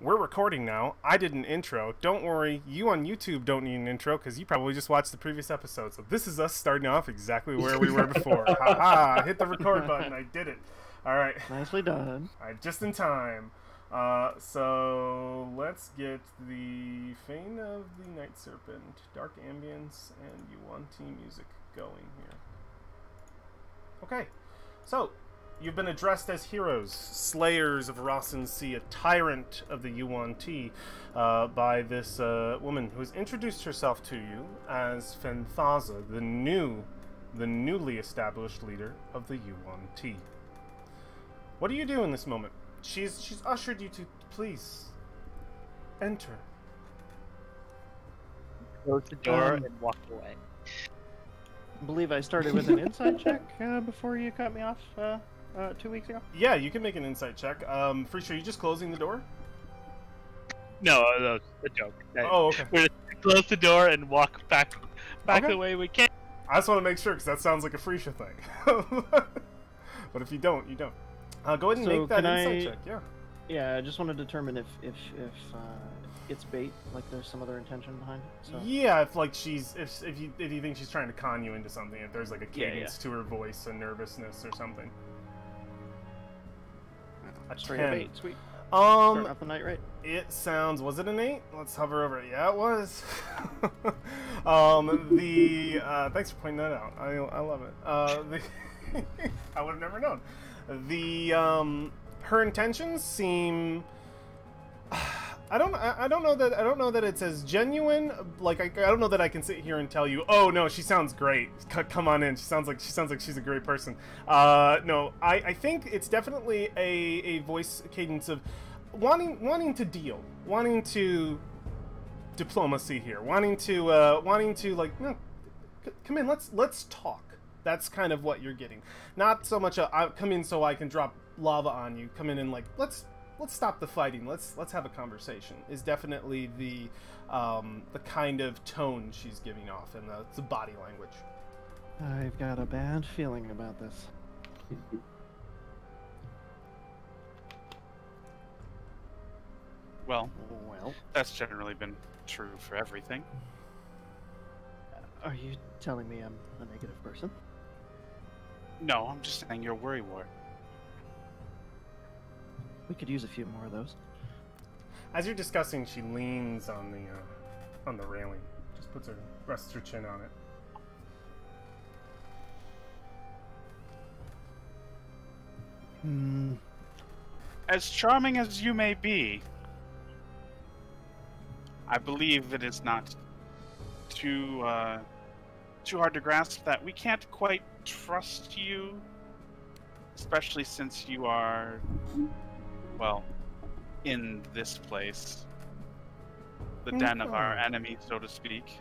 we're recording now. I did an intro. Don't worry, you on YouTube don't need an intro because you probably just watched the previous episode. So this is us starting off exactly where we were before. Haha, hit the record button. I did it. All right. Nicely done. Just in time. So let's get the Fane of the Night Serpent, Dark Ambience, and Yuan-Ti music going here. Okay, so you've been addressed as heroes, slayers of Rossin Sea, a tyrant of the Yuan-Ti, by this woman who has introduced herself to you as Fenthaza, the newly established leader of the Yuan-Ti. What do you do in this moment? She's ushered you to, please, enter. Close the door and walk away. I believe I started with an insight check before you cut me off 2 weeks ago. Yeah, you can make an insight check. Pretty sure you're just closing the door? No, that's a joke. Oh, okay. We're just close the door and walk back Okay. the way we can. I just want to make sure, because that sounds like a Freesia thing. But if you don't, you don't. Go ahead and So make that can insight I- check, yeah. Yeah, I just want to determine if it's bait, like there's some other intention behind it. So. Yeah, if like if you think she's trying to con you into something, if there's like a Yeah, cadence to her voice, a nervousness or something. A Straight up 10. 8, sweet. Starting off the night right. It sounds. Was it an 8? Let's hover over it. Yeah, it was. Thanks for pointing that out. I love it. I would have never known. Her intentions seem. I don't know that it's as genuine. Like I don't know that I can sit here and tell you, oh no, she sounds great. Come on in. She sounds like she's a great person. No, I think it's definitely a voice cadence of wanting to deal, wanting to diplomacy here, wanting to like, no, come in. Let's talk. That's kind of what you're getting. Not so much I come in so I can drop lava on you. Come in and like let's stop the fighting. Let's have a conversation. Is definitely the kind of tone she's giving off and the body language. I've got a bad feeling about this. Well, Well, that's generally been true for everything. are you telling me I'm a negative person? No, I'm just saying you're worrywart. We could use a few more of those. As you're discussing, she leans on the railing. Just rests her chin on it. Hmm. As charming as you may be, I believe it is not too hard to grasp that we can't quite trust you, especially since you are, well, in this place, the den of our enemy, so to speak.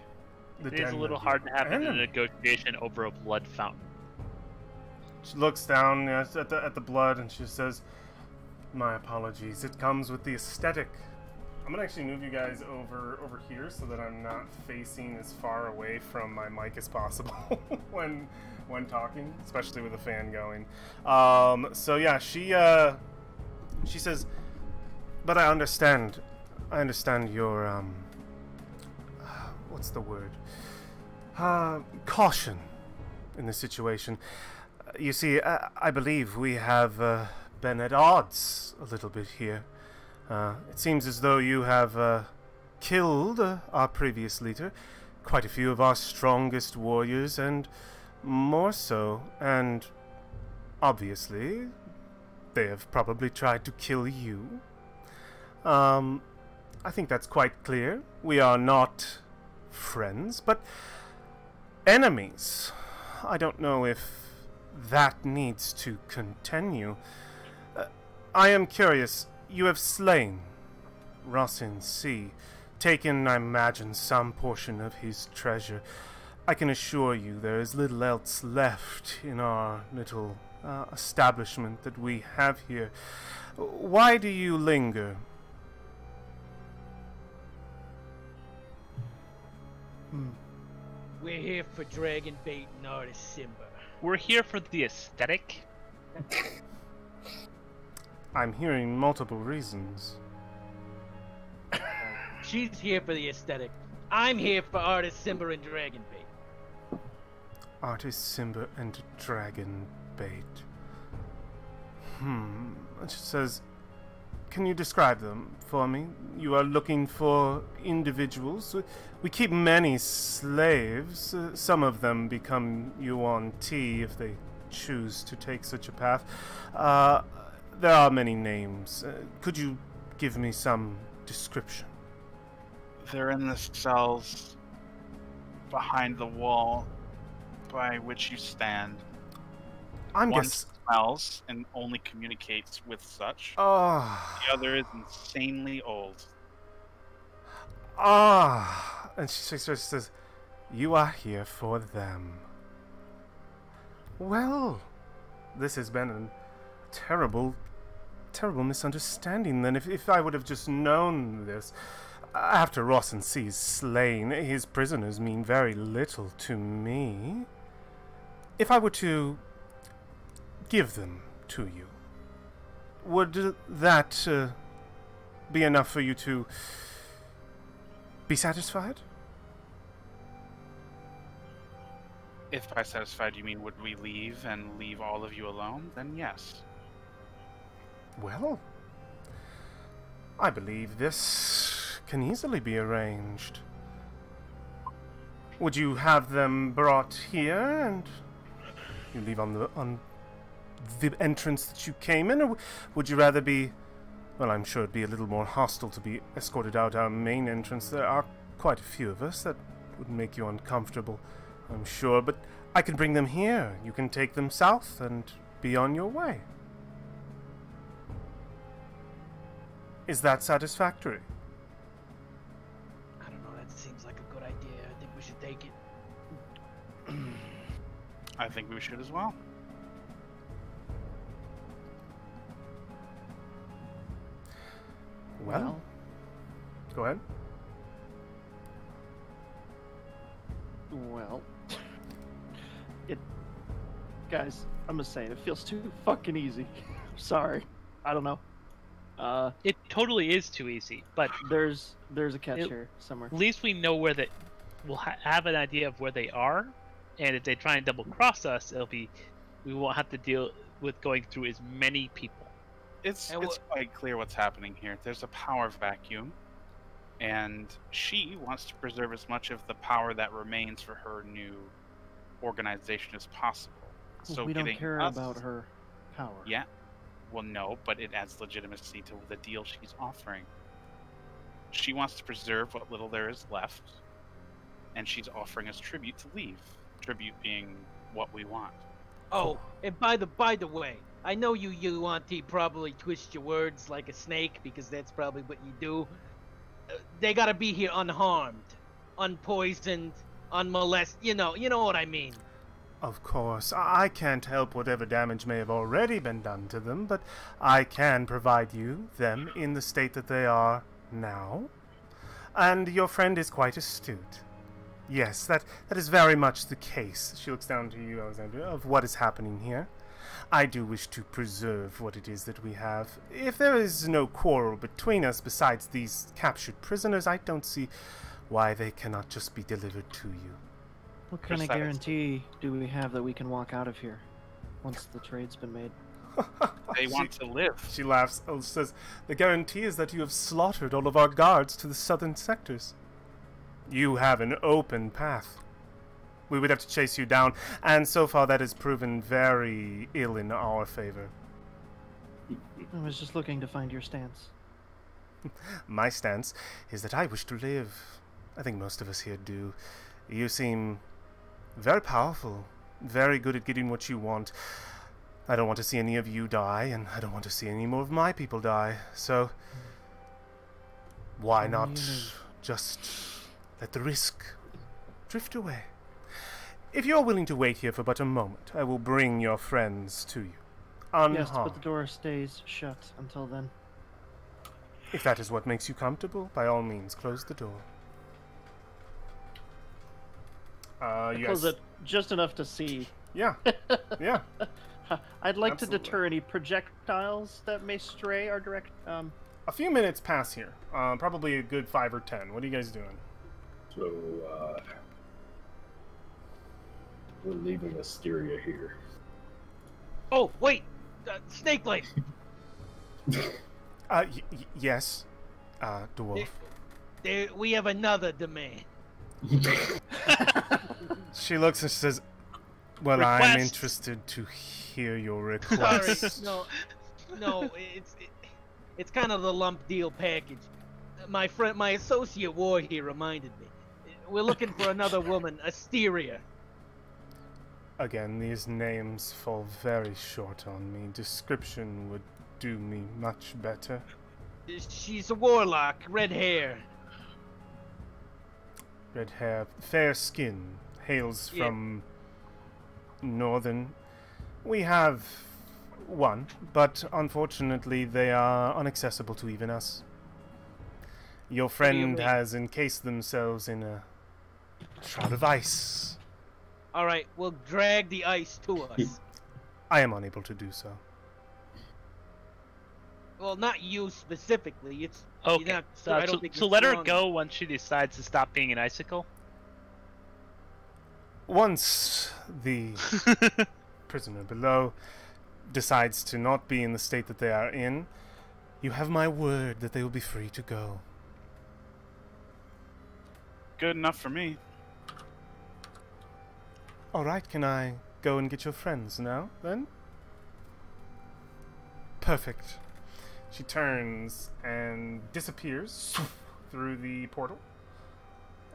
The It is a den little of hard your to have a enemy. negotiation over a blood fountain. She looks down at the blood and she says, "My apologies. It comes with the aesthetic." I'm gonna actually move you guys over here so that I'm not facing as far away from my mic as possible when talking, especially with the fan going. So yeah, she says, "But I understand. I understand your what's the word? Caution in this situation. You see, I believe we have been at odds a little bit here. It seems as though you have killed our previous leader, quite a few of our strongest warriors, and more so, and obviously, they have probably tried to kill you. I think that's quite clear. We are not friends, but enemies. I don't know if that needs to continue. I am curious. You have slain Rossin Sea, taken, I imagine, some portion of his treasure. I can assure you there is little else left in our little establishment that we have here. Why do you linger? We're here for dragon bait and artist Simba. We're here for the aesthetic. I'm hearing multiple reasons. She's here for the aesthetic. I'm here for Artist Simba and Dragon Bait. Artist Simba and Dragon Bait. It says, can you describe them for me? You are looking for individuals. We keep many slaves. Some of them become yuan-ti if they choose to take such a path. There are many names. Could you give me some description? They're in the cells behind the wall by which you stand. I'm One guessing. smells and only communicates with such. Ah. The other is insanely old. And she says, you are here for them. Well, this has been a terrible misunderstanding then. If I would have just known this. After Ross and C's slain, his prisoners mean very little to me. If I were to give them to you, would that be enough for you to be satisfied? If by satisfied you mean would we leave and leave all of you alone, then yes. Well, I believe this can easily be arranged. Would you have them brought here and you leave on the entrance that you came in, or would you rather be, well, I'm sure it'd be a little more hostile to be escorted out our main entrance. There are quite a few of us. That would make you uncomfortable, I'm sure, but I can bring them here. You can take them south and be on your way. Is that satisfactory? I don't know, that seems like a good idea. I think we should take it. I think we should as well. Well, go ahead. Well, guys, I'm just saying, it feels too fucking easy. Sorry, I don't know. It totally is too easy, but There's a catch here somewhere. at least we know where we'll have an idea of where they are, and if they try and double cross us, we won't have to deal with going through as many people. It's And quite clear what's happening here. There's a power vacuum, and she wants to preserve as much of the power that remains for her new organization as possible. So we don't getting care us- about her power. Yeah. Well, no, but it adds legitimacy to the deal she's offering. She wants to preserve what little there is left, and she's offering us tribute to leave. Tribute being what we want. Oh, and by the way, I know you want to probably twist your words like a snake because that's probably what you do. They gotta be here unharmed, unpoisoned, unmolested. You know what I mean. Of course, I can't help whatever damage may have already been done to them, but I can provide them in the state that they are now. And your friend is quite astute. Yes, that is very much the case. She looks down to you, Alexandria, of what is happening here. I do wish to preserve what it is that we have. If there is no quarrel between us besides these captured prisoners, I don't see why they cannot just be delivered to you. What kind of Precisely. guarantee do we have that we can walk out of here once the trade's been made? They want to live. She laughs and says, the guarantee is that you have slaughtered all of our guards to the southern sectors. You have an open path. We would have to chase you down, and so far that has proven very ill in our favor. I was just looking to find your stance. My stance is that I wish to live. I think most of us here do. You seem very powerful, very good at getting what you want. I don't want to see any of you die, and I don't want to see any more of my people die, so why not just let the risk drift away? If you're willing to wait here for but a moment, I will bring your friends to you. Unharmed. Yes, but the door stays shut until then. If that is what makes you comfortable, by all means, close the door. You Close guys... it just enough to see. Yeah. Yeah. I'd like Absolutely. to deter any projectiles that may stray our A few minutes pass here. Probably a good 5 or 10. What are you guys doing? So, we're leaving Asteria here. Oh, wait! Snake Lady! Yes. Dwarf. We have another demand. She looks and says, well, Request. I'm interested to hear your request. Sorry, no, it's kind of the lump deal package. My associate War here reminded me. We're looking for another woman, Asteria. Again, these names fall very short on me. Description would do me much better. She's a warlock, red hair. Red hair, fair skin, hails from northern. We have one, but unfortunately they are inaccessible to even us. Your friend has encased themselves in a shroud of ice. Alright, we'll drag the ice to us. I am unable to do so. Well, not you specifically. It's Okay. not, So, I don't think so it's let her wrong. go once she decides to stop being an icicle. Once the prisoner below decides to not be in the state that they are in, you have my word that they will be free to go. Good enough for me. Alright, can I go and get your friends now, then? Perfect. She turns and disappears through the portal.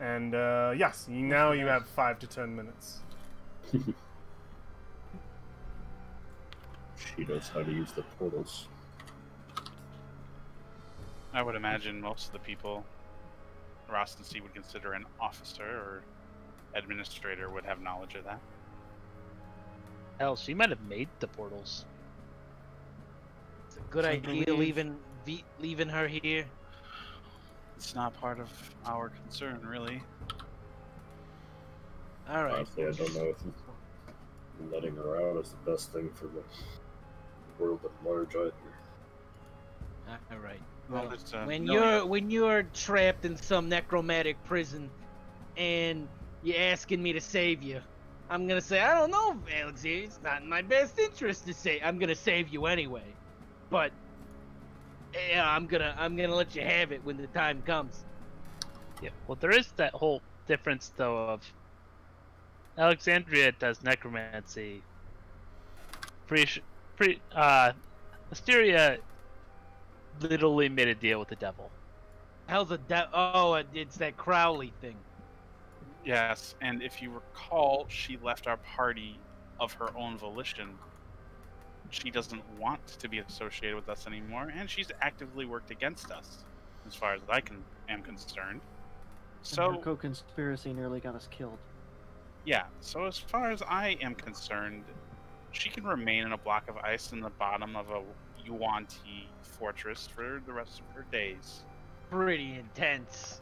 And, yes, now you have 5 to 10 minutes. She knows how to use the portals. I would imagine most of the people Ross and C would consider an officer or administrator would have knowledge of that. Hell, she might have made the portals. It's a good idea leaving her here. It's not part of our concern, really. Alright. Honestly, I don't know if letting her out is the best thing for the world at large either. Alright. Well, Well, it's, when you're trapped in some necromantic prison and you're asking me to save you, I'm gonna say, I don't know, Alexander, it's not in my best interest to say. I'm gonna save you anyway. But yeah, I'm gonna let you have it when the time comes. Yeah. Well, there is that whole difference though of Alexandria does necromancy. Asteria literally made a deal with the devil. How's the oh, it's that Crowley thing. Yes, and if you recall, she left our party of her own volition. She doesn't want to be associated with us anymore, and she's actively worked against us, as far as am concerned. So, So, co-conspiracy nearly got us killed. yeah, so as far as I am concerned, she can remain in a block of ice in the bottom of a Yuan-Ti fortress for the rest of her days. Pretty intense.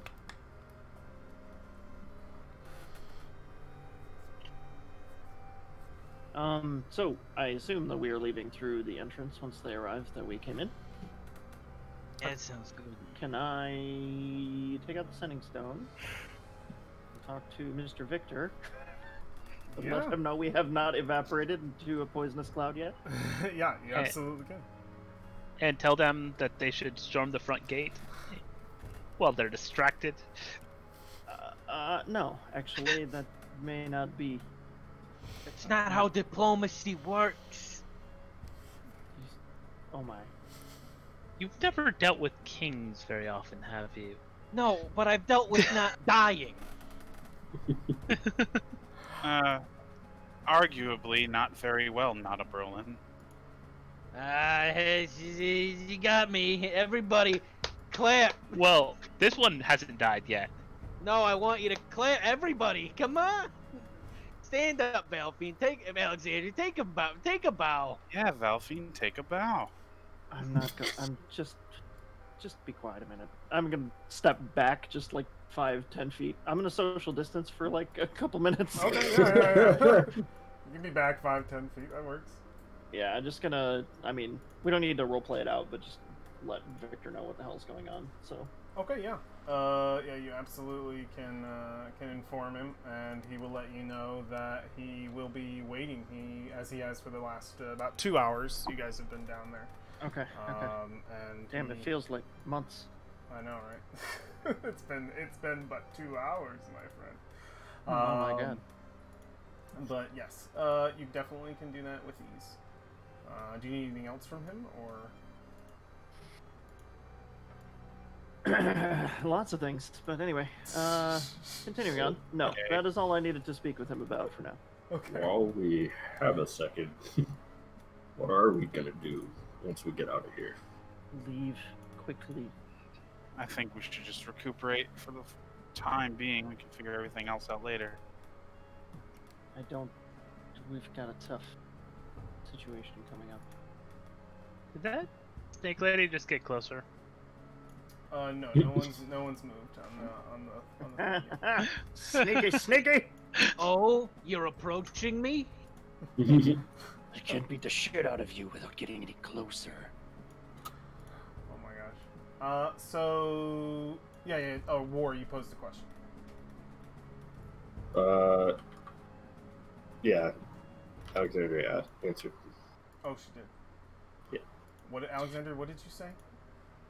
So I assume that we are leaving through the entrance once they arrive that we came in. That sounds good. Can I take out the sending stone? Talk to Mr. Victor. And let him know we have not evaporated into a poisonous cloud yet. Yeah, you absolutely can. And tell them that they should storm the front gate. Well, they're distracted. No, actually, that may not be. That's not how diplomacy works. Oh my. You've never dealt with kings very often, have you? No, but I've dealt with not dying. Arguably not very well, not a Berlin. You got me. Everybody, clap. Well, this one hasn't died yet. No, I want you to clap. Everybody, come on. Stand up, Valfine. Alexander. Take a bow. Take a bow. Yeah, Valfine, take a bow. I'm not gonna. I'm just be quiet a minute. I'm gonna step back just like 5-10 feet. I'm gonna social distance for like a couple minutes. Okay, yeah. You can be back 5-10 feet. That works. Yeah, I'm just gonna. I mean, we don't need to roleplay it out, but just let Victor know what the hell's going on. So. Okay, yeah. Yeah, you absolutely can inform him, and he will let you know that he will be waiting. As he has for the last about 2 hours. You guys have been down there. Okay. Okay. And Damn, it feels like months. I know, right? it's been but 2 hours, my friend. Oh my god. But yes, you definitely can do that with ease. Do you need anything else from him, or? Lots of things, but anyway, continuing on. No, Okay. that is all I needed to speak with him about for now. Okay. While we have a second, what are we gonna do once we get out of here? Leave quickly. I think we should just recuperate for the time being. We can figure everything else out later. I don't. We've got a tough situation coming up. Did that snake lady just get closer? No one's moved on the thing yet. Sneaky, sneaky! Oh, you're approaching me? I can't beat the shit out of you without getting any closer. Oh my gosh. So yeah. Oh, War, you posed a question. Yeah. Alexandria answered. Oh, she did. Yeah. What, Alexander? What did you say?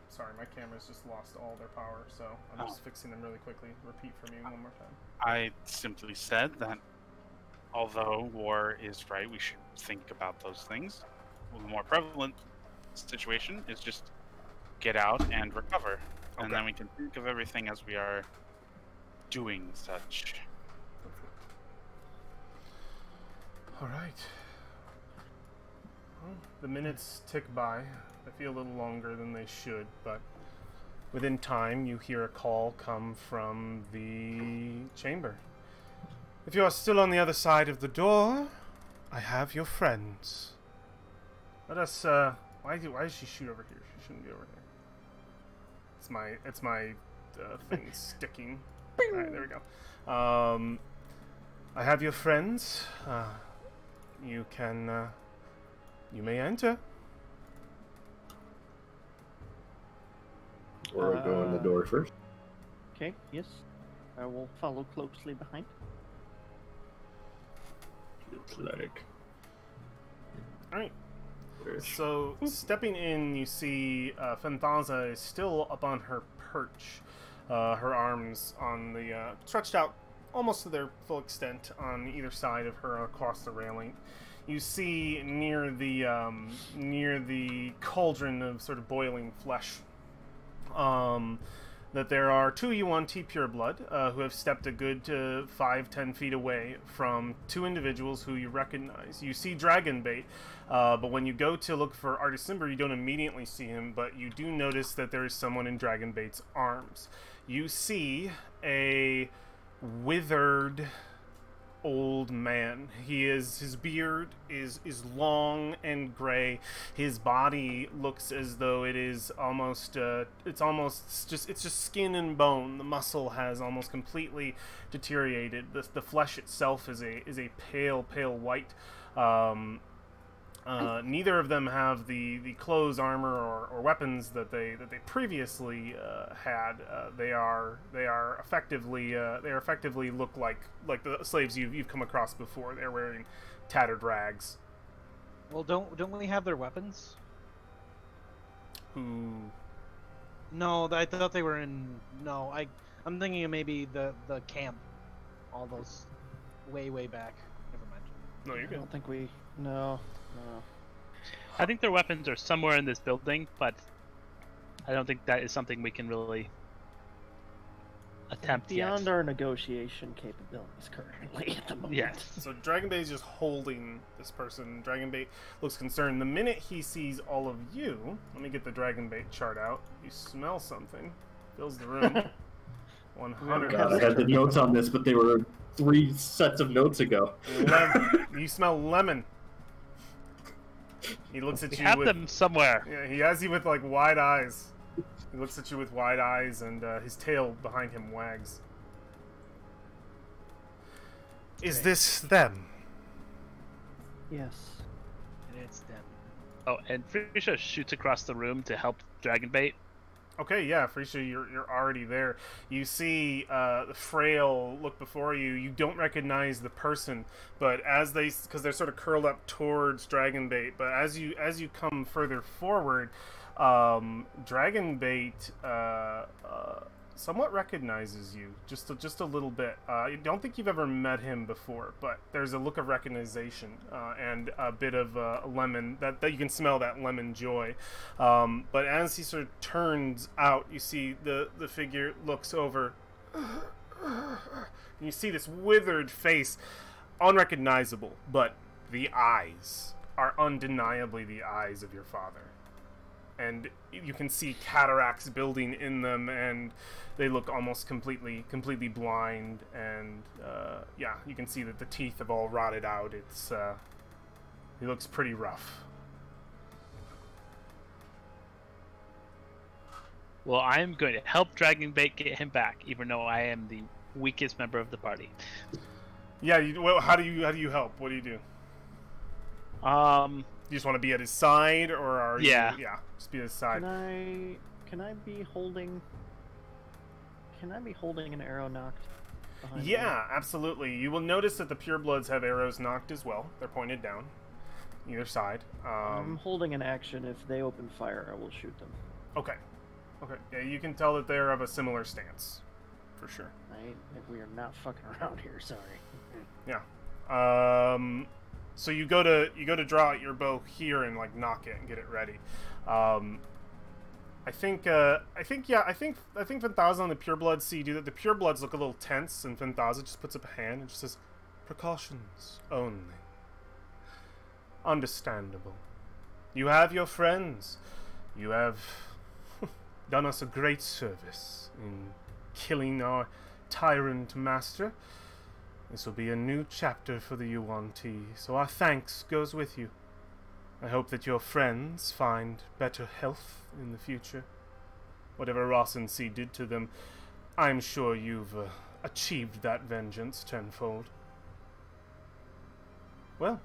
Sorry, my camera's just lost all their power, so I'm just fixing them really quickly. Repeat for me one more time. I simply said that although war is right, we should think about those things. Well, the more prevalent situation is just get out and recover. And Okay. then we can think of everything as we are doing such. All right. Well, the minutes tick by. They feel a little longer than they should, but within time you hear a call come from the chamber. If you are still on the other side of the door, I have your friends. Let us, why does she shoot over here? She shouldn't be over here. It's my thing sticking. Alright, there we go. I have your friends. You can, you may enter. Or we go in the door first. Okay, yes. I will follow closely behind. Athletic. Alright. So, stepping in, you see Fanthaza is still up on her perch. Her arms on the stretched out almost to their full extent on either side of her across the railing. You see near the cauldron of sort of boiling flesh that there are two Yuan T Pureblood who have stepped a good 5-10 feet away from two individuals who you recognize. You see Dragonbait, but when you go to look for Artis Simber, you don't immediately see him, but you do notice that there is someone in Dragonbait's arms. You see a withered old man. His beard is long and gray. His body looks as though it is almost it's just skin and bone. The muscle has almost completely deteriorated. The flesh itself is a pale white. Neither of them have the clothes, armor, or weapons that they previously had. They effectively look like the slaves you've come across before. They're wearing tattered rags. Well, don't we have their weapons? Who? No, I thought they were in. No, I'm thinking of maybe the camp. All those way back. Never mind. No, you're I good. don't think we. No. I think their weapons are somewhere in this building, but I don't think that is something we can really attempt Beyond yet. our negotiation capabilities currently at the moment. Yes. So Dragonbait is just holding this person. Dragonbait looks concerned. The minute he sees all of you, let me get the Dragonbait chart out. You smell something. Fills the room. 100. God, I had the notes on this, but they were 3 sets of notes ago. You smell lemon. He looks at We you have with, them somewhere. Yeah, he has you with like wide eyes. He looks at you with wide eyes, and his tail behind him wags. Is this them? Yes. And it's them. Oh, and Frisha shoots across the room to help dragon bait. Okay, yeah, for sure you're already there. You see the frail look before you. You don't recognize the person, but because they're sort of curled up towards Dragonbait, but as you come further forward, Dragonbait somewhat recognizes you just a little bit. I don't think you've ever met him before, but there's a look of recognition and a bit of lemon that you can smell, that lemon joy. But as he sort of turns out, you see the figure looks over, and you see this withered face, unrecognizable, but the eyes are undeniably the eyes of your father. And you can see cataracts building in them, and they look almost completely blind. And yeah, you can see that the teeth have all rotted out. He looks pretty rough. Well, I am going to help Dragonbait get him back, even though I am the weakest member of the party. Yeah. Well, how do you help? What do you do? You just want to be at his side, or are you? Yeah, just be at his side. Can I be holding an arrow knocked behind me? Yeah, absolutely. You will notice that the purebloods have arrows knocked as well. They're pointed down, either side. I'm holding an action. If they open fire, I will shoot them. Okay. Yeah, you can tell that they're of a similar stance, for sure. We are not fucking around here. Sorry. Yeah. So you go to draw out your bow here and like knock it and get it ready. I think Fenthaza and the purebloods see you do that. The purebloods look a little tense, and Fenthaza just puts up a hand and just says, "Precautions only." Understandable. You have your friends. You have done us a great service in killing our tyrant master. This will be a new chapter for the Yuan-Ti, so our thanks goes with you. I hope that your friends find better health in the future. Whatever Ross&C did to them, I'm sure you've achieved that vengeance tenfold. Well,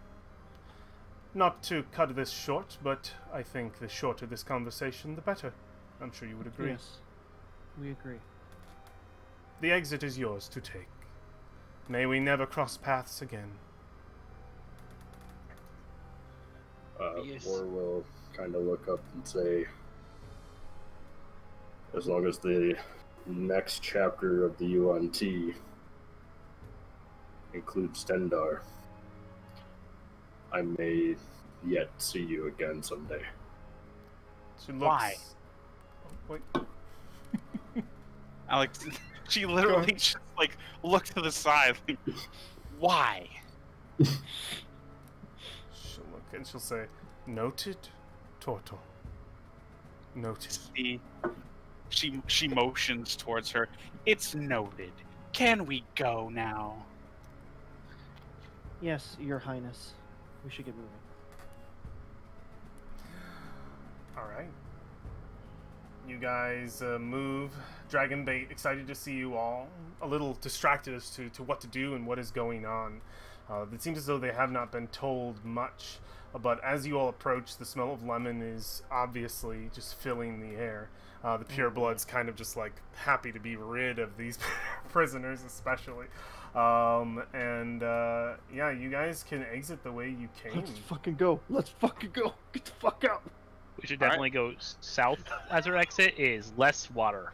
not to cut this short, but I think the shorter this conversation, the better. I'm sure you would agree. Yes, we agree. The exit is yours to take. May we never cross paths again. Yes. Or we'll kind of look up and say, as long as the next chapter of the Yuan-Ti includes Stendar, I may yet see you again someday. She looks... Why? Wait. Alex, she literally just like looked to the side. Like, why? She'll look and she'll say, "Noted, Tortle. Noted." She motions towards her. It's noted. Can we go now? Yes, Your Highness. We should get moving. All right. You guys move. Dragonbait, excited to see you all. A little distracted as to what to do and what is going on. It seems as though they have not been told much. But as you all approach, the smell of lemon is obviously just filling the air. The purebloods kind of just like happy to be rid of these prisoners, especially. Yeah, you guys can exit the way you came. Let's fucking go. Let's fucking go. Get the fuck out. We should definitely go south as our exit is less water.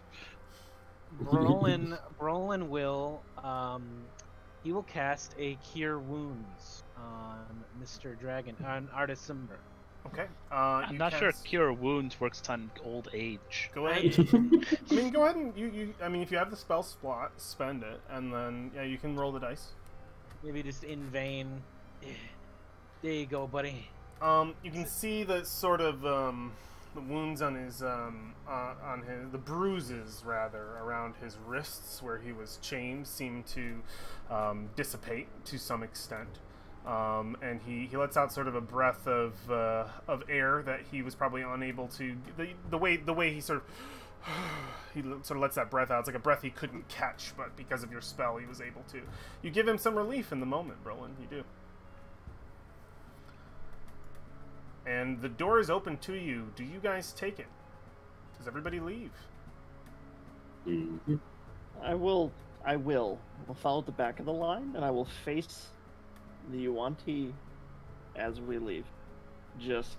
Brolin will he will cast a Cure Wounds on Mr. Dragon on Artisimber. Okay. I'm not sure if Cure Wounds works on old age. Go ahead. I mean, go ahead and I mean, if you have the spell slot, spend it, and then yeah, you can roll the dice. Maybe just in vain. There you go, buddy. You can see the sort of the wounds on his the bruises rather around his wrists where he was chained seem to dissipate to some extent. And he lets out sort of a breath of air that he was probably unable to. The way he sort of lets that breath out. It's like a breath he couldn't catch, but because of your spell, he was able to. You give him some relief in the moment, Brolin. You do. And the door is open to you. Do you guys take it? Does everybody leave? Mhm. I will. We'll follow the back of the line, and I will face the Yuan-Ti as we leave. Just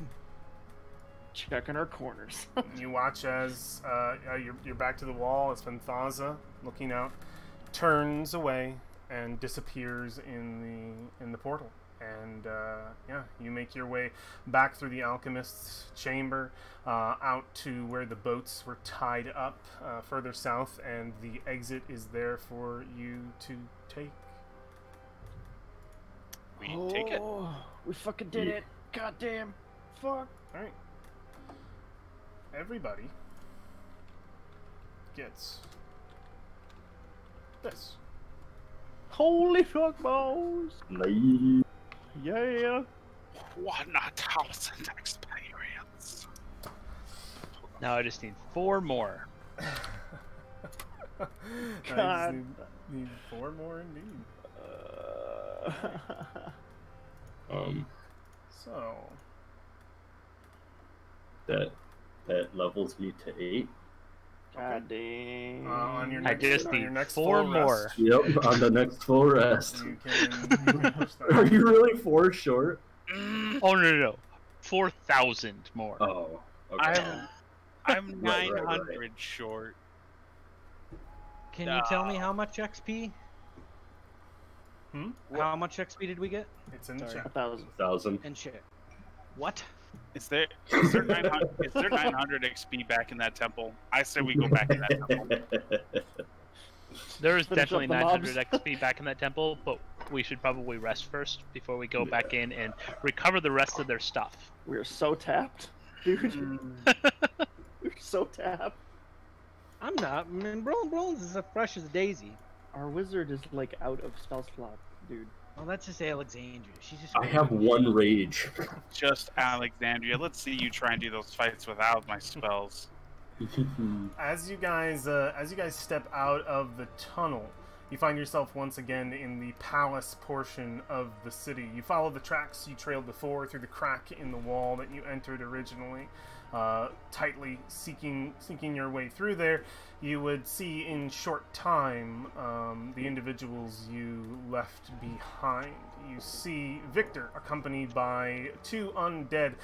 checking our corners. You watch as you're back to the wall. As Fenthaza, looking out, turns away and disappears in the portal. And yeah, you make your way back through the alchemist's chamber, out to where the boats were tied up further south, and the exit is there for you to take. We take it. We fucking did it. Goddamn. Fuck. All right. Everybody gets this. Holy fuck balls. Nice. Yeah. 1,000 experience. Now I just need 4 more. I just God. need 4 more indeed. So that levels me to 8. God damn. on your I next, just on your need next 4 full more. rest, Yep, on the next full rest. you can push that. Are you really 4 short? Oh no. 4,000 more. Oh, okay. I'm Right, 900 right. short. Can you tell me how much XP? Hmm? How much XP did we get? It's in the Sorry, chat. 1,000. 1,000. And shit. What? Is there 900? Is there 900 XP back in that temple? I say we go back in that temple. There is Finish up definitely the 900 mobs. XP back in that temple, but we should probably rest first before we go back in and recover the rest of their stuff. We're so tapped, dude. We're so tapped. I'm not. Man, Bronze is as fresh as a daisy. Our wizard is like out of spell slot, dude. Well, that's just Alexandria. She's just. I have 1 rage. Just Alexandria. Let's see you try and do those fights without my spells. As you guys step out of the tunnel, you find yourself once again in the palace portion of the city. You follow the tracks you trailed before through the crack in the wall that you entered originally, tightly seeking your way through there. You would see in short time the individuals you left behind. You see Victor accompanied by 2 undead.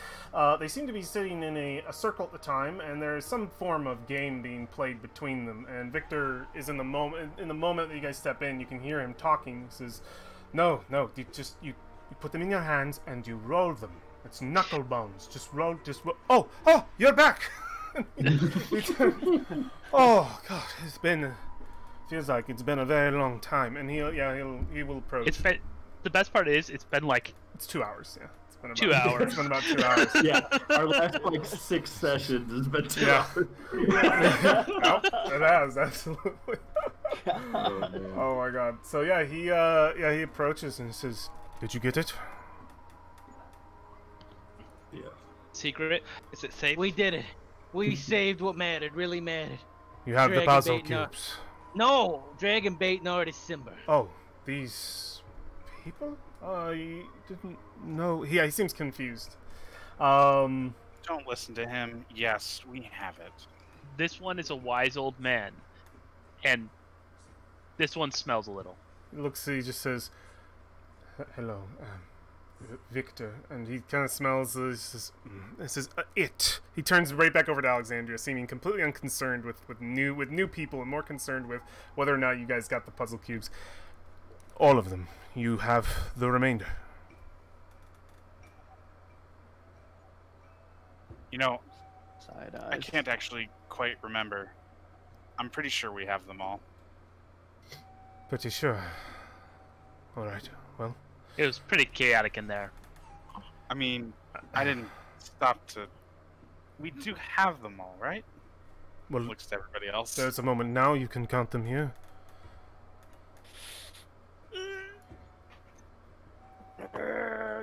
They seem to be sitting in a circle at the time, and there is some form of game being played between them. And Victor is in the moment that you guys step in, you can hear him talking. He says, "No, you put them in your hands and you roll them. It's knuckle bones. Just roll. Oh, you're back." Oh God, feels like it's been a very long time, and he will approach. The best part is it's been like It's 2 hours. Yeah, it's been about 2 hours. It's been about 2 hours. Yeah, our last like 6 sessions has been 2 Yeah. hours. Nope, it has absolutely. Oh, man. Oh my God. So yeah, he approaches and says, "Did you get it?" Yeah. secret. Is it safe? We did it. We saved what mattered. Really mattered. You have the Dragon puzzle bait, no. cubes. No, Dragon Bait nor December. Oh, these people? I didn't know. He seems confused. Don't listen to him. Yes, we have it. This one is a wise old man, and this one smells a little. He just says, "Hello, Victor," and he kind of smells. This is it. He turns right back over to Alexandria, seeming completely unconcerned with new people, and more concerned with whether or not you guys got the puzzle cubes. All of them. You have the remainder. You know, Side I eyes. can't actually quite remember. I'm pretty sure we have them all. Pretty sure. All right. Well, It was pretty chaotic in there. I mean, I didn't stop to... We do have them all, right? well. Looks to everybody else. There's a moment now. You can count them here.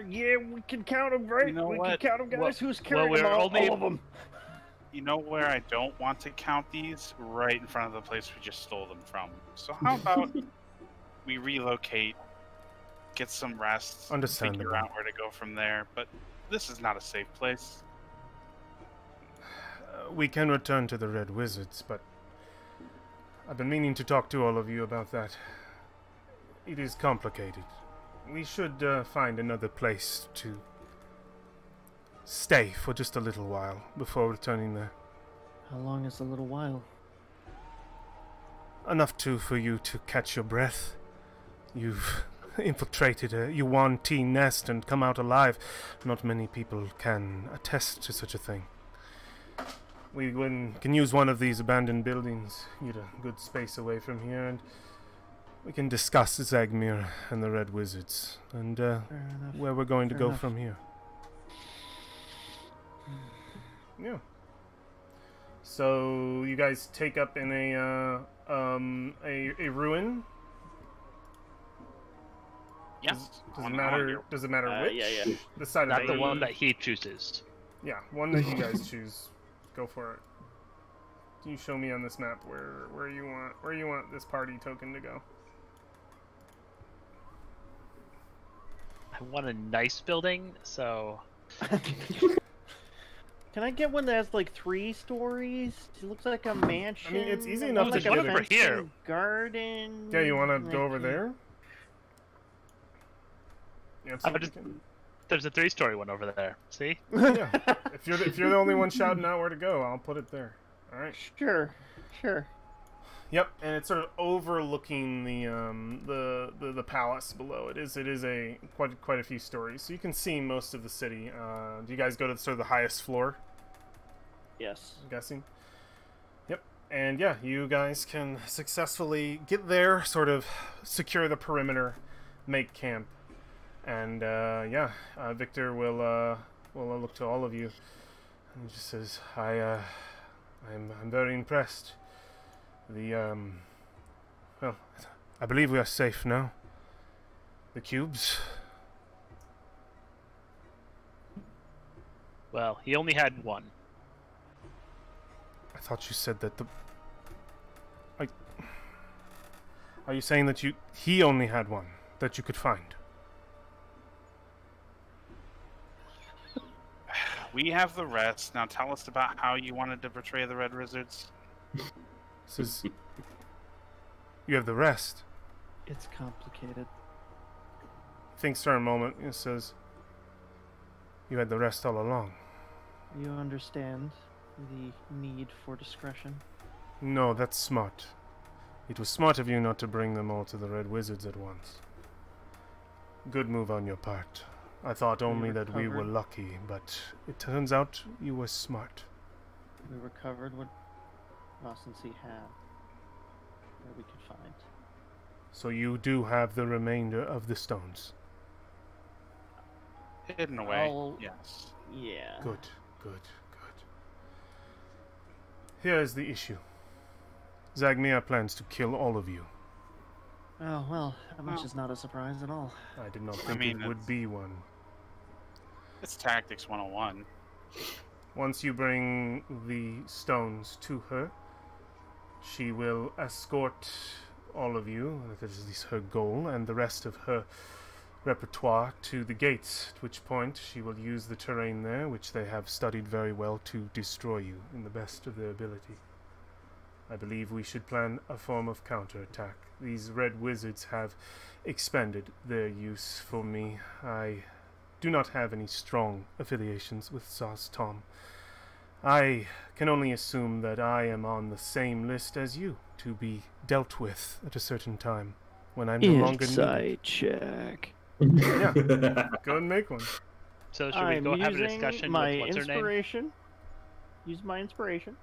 Yeah, we can count them, right? You know we what? can count them, guys. Well- Who's carrying we're them all? only- All of them. You know where I don't want to count these? Right in front of the place we just stole them from. So how about we relocate, get some rest, Understandable. figure out where to go from there. But this is not a safe place. we can return to the Red Wizards, but I've been meaning to talk to all of you about that. It is complicated. We should find another place to stay for just a little while before returning there. How long is a little while? Enough for you to catch your breath. You've infiltrated a Yuan-Ti nest and come out alive. Not many people can attest to such a thing. We can use one of these abandoned buildings, get a good space away from here, and we can discuss Zagmir and the Red Wizards, and where we're going to go from here. Yeah. So you guys take up in a ruin. Yes. Does it matter? Does it matter which? Yeah. The side Not of the one that he chooses. Yeah, one that you guys choose. Go for it. Can you show me on this map where you want this party token to go? I want a nice building, so Can I get one that has like 3 stories? It looks like a mansion. I mean, it's easy enough to like get a it. over here. fenced garden. Yeah, you want to like go over a- there? Yeah, I would just- there's a 3-story one over there. See? yeah. If you're the only one shouting out where to go, I'll put it there. All right. Sure. Yep, and it's sort of overlooking the palace below. It is a quite a few stories, so you can see most of the city. Do you guys go to sort of the highest floor? Yes. I'm guessing. Yep, and yeah, you guys can successfully get there, sort of secure the perimeter, make camp, and Victor will look to all of you, and he just says, I'm very impressed. Well, I believe we are safe now. The cubes. Well, he only had one. I thought you said that Are you saying that he only had one that you could find? We have the rest. Now tell us about how you wanted to portray the Red Wizards. Says you have the rest. It's complicated. Thinks for a moment and says, you had the rest all along. You understand the need for discretion? No, that's smart. It was smart of you not to bring them all to the Red Wizards at once. Good move on your part. I thought only that we were lucky, but it turns out you were smart. We recovered what Nosency had, that we could find. So you do have the remainder of the stones. Hidden away. I'll- Yes. Yeah. Good. Here is the issue. Zagmir plans to kill all of you. Oh, well, that much Well- is not a surprise at all. I did not think mean, it would it's- be one. It's Tactics 101. Once you bring the stones to her, she will escort all of you, that is at least her goal, and the rest of her repertoire to the gates, at which point she will use the terrain there, which they have studied very well, to destroy you in the best of their ability. I believe we should plan a form of counterattack. These Red Wizards have expended their use for me. I do not have any strong affiliations with Saz Tom. I can only assume that I am on the same list as you, to be dealt with at a certain time, when I'm no longer needed. check. Yeah, go and make one. So should we go have a discussion my with what's her name? inspiration. Use my inspiration.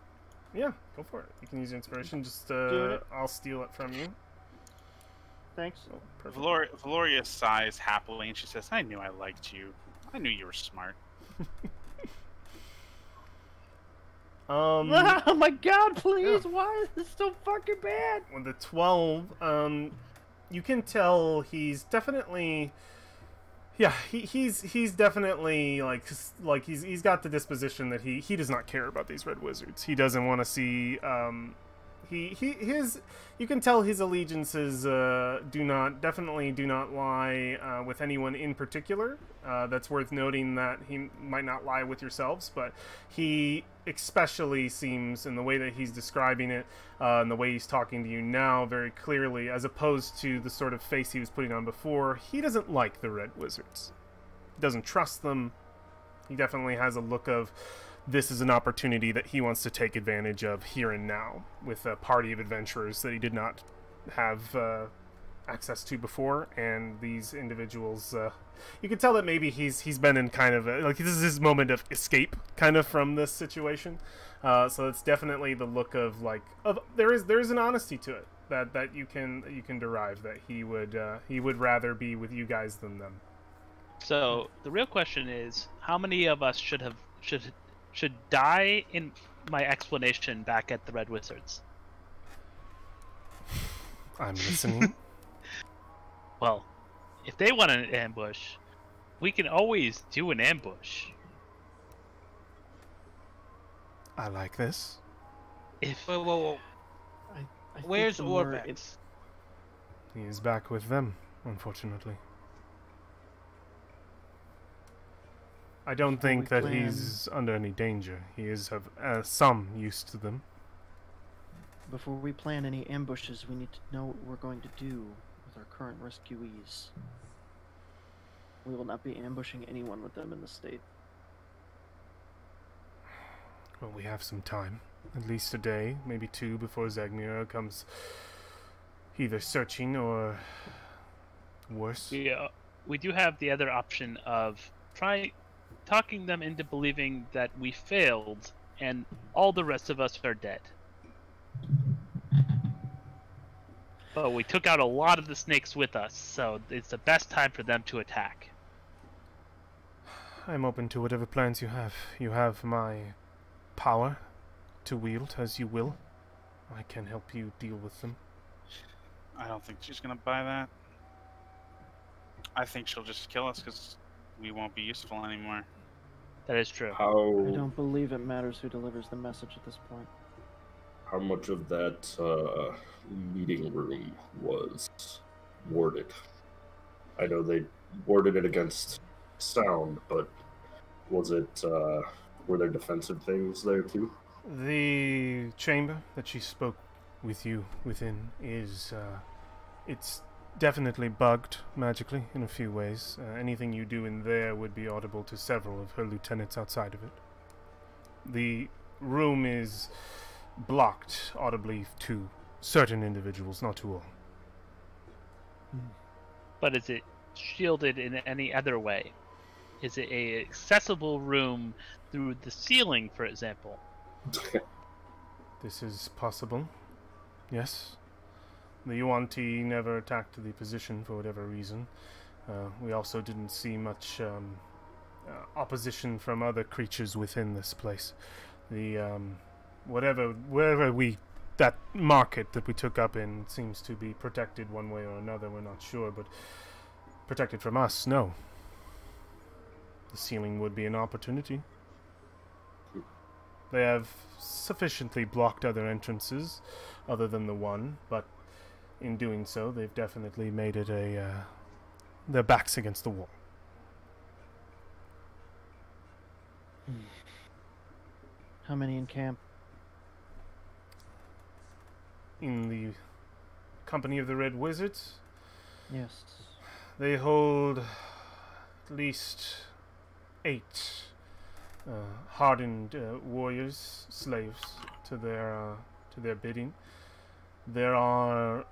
Yeah, go for it. You can use your inspiration. Just Do it. I'll steal it from you. Thanks. Oh, perfect. Valoria sighs happily and she says, I knew I liked you. I knew you were smart. Oh my god, please! Why is this so fucking bad? With the 12, you can tell he's definitely, yeah, he's definitely like he's got the disposition that he does not care about these Red Wizards. He doesn't want to see his you can tell his allegiances definitely do not lie with anyone in particular. That's worth noting that he might not lie with yourselves, but he especially seems, in the way that he's describing it, and the way he's talking to you now, very clearly, as opposed to the sort of face he was putting on before, he doesn't like the Red Wizards. He doesn't trust them. He definitely has a look of, this is an opportunity that he wants to take advantage of here and now, with a party of adventurers that he did not have access to before, and these individuals, you can tell that maybe he's been in kind of like, this is his moment of escape kind of from this situation. So it's definitely the look of like, there is an honesty to it that you can derive, that he would rather be with you guys than them. So the real question is, how many of us should die in my explanation back at the Red Wizards? I'm listening. Well, if they want an ambush, we can always do an ambush. I like this. If Whoa. I think Where's the more Orbex? He is back with them, unfortunately. I don't think that he's under any danger. He is of some use to them. Before we plan any ambushes, we need to know what we're going to do with our current rescuees. We will not be ambushing anyone with them in the state. Well, we have some time. At least a day, maybe two, before Zagmira comes either searching or worse. we do have the other option of talking them into believing that we failed and all the rest of us are dead. But we took out a lot of the snakes with us, so it's the best time for them to attack. I'm open to whatever plans you have. You have my power to wield as you will. I can help you deal with them. I don't think she's gonna buy that. I think she'll just kill us because we won't be useful anymore. That is true. I don't believe it matters who delivers the message at this point. How much of that meeting room was warded? I know they warded it against sound, but was it, were there defensive things there too? The chamber that she spoke with you within is, it's definitely bugged magically in a few ways. Anything you do in there would be audible to several of her lieutenants outside of it. The room is blocked audibly to certain individuals, not to all. But is it shielded in any other way? Is it a accessible room through the ceiling, for example? This is possible. Yes. The Yuan-Ti never attacked the position for whatever reason. We also didn't see much opposition from other creatures within this place. The that market that we took up in seems to be protected one way or another. We're not sure, but protected from us, no. The ceiling would be an opportunity. They have sufficiently blocked other entrances, other than the one, but in doing so, they've definitely made it their backs against the wall. How many in camp? In the company of the Red Wizards, Yes. they hold at least 8 hardened warriors, slaves to their bidding. There are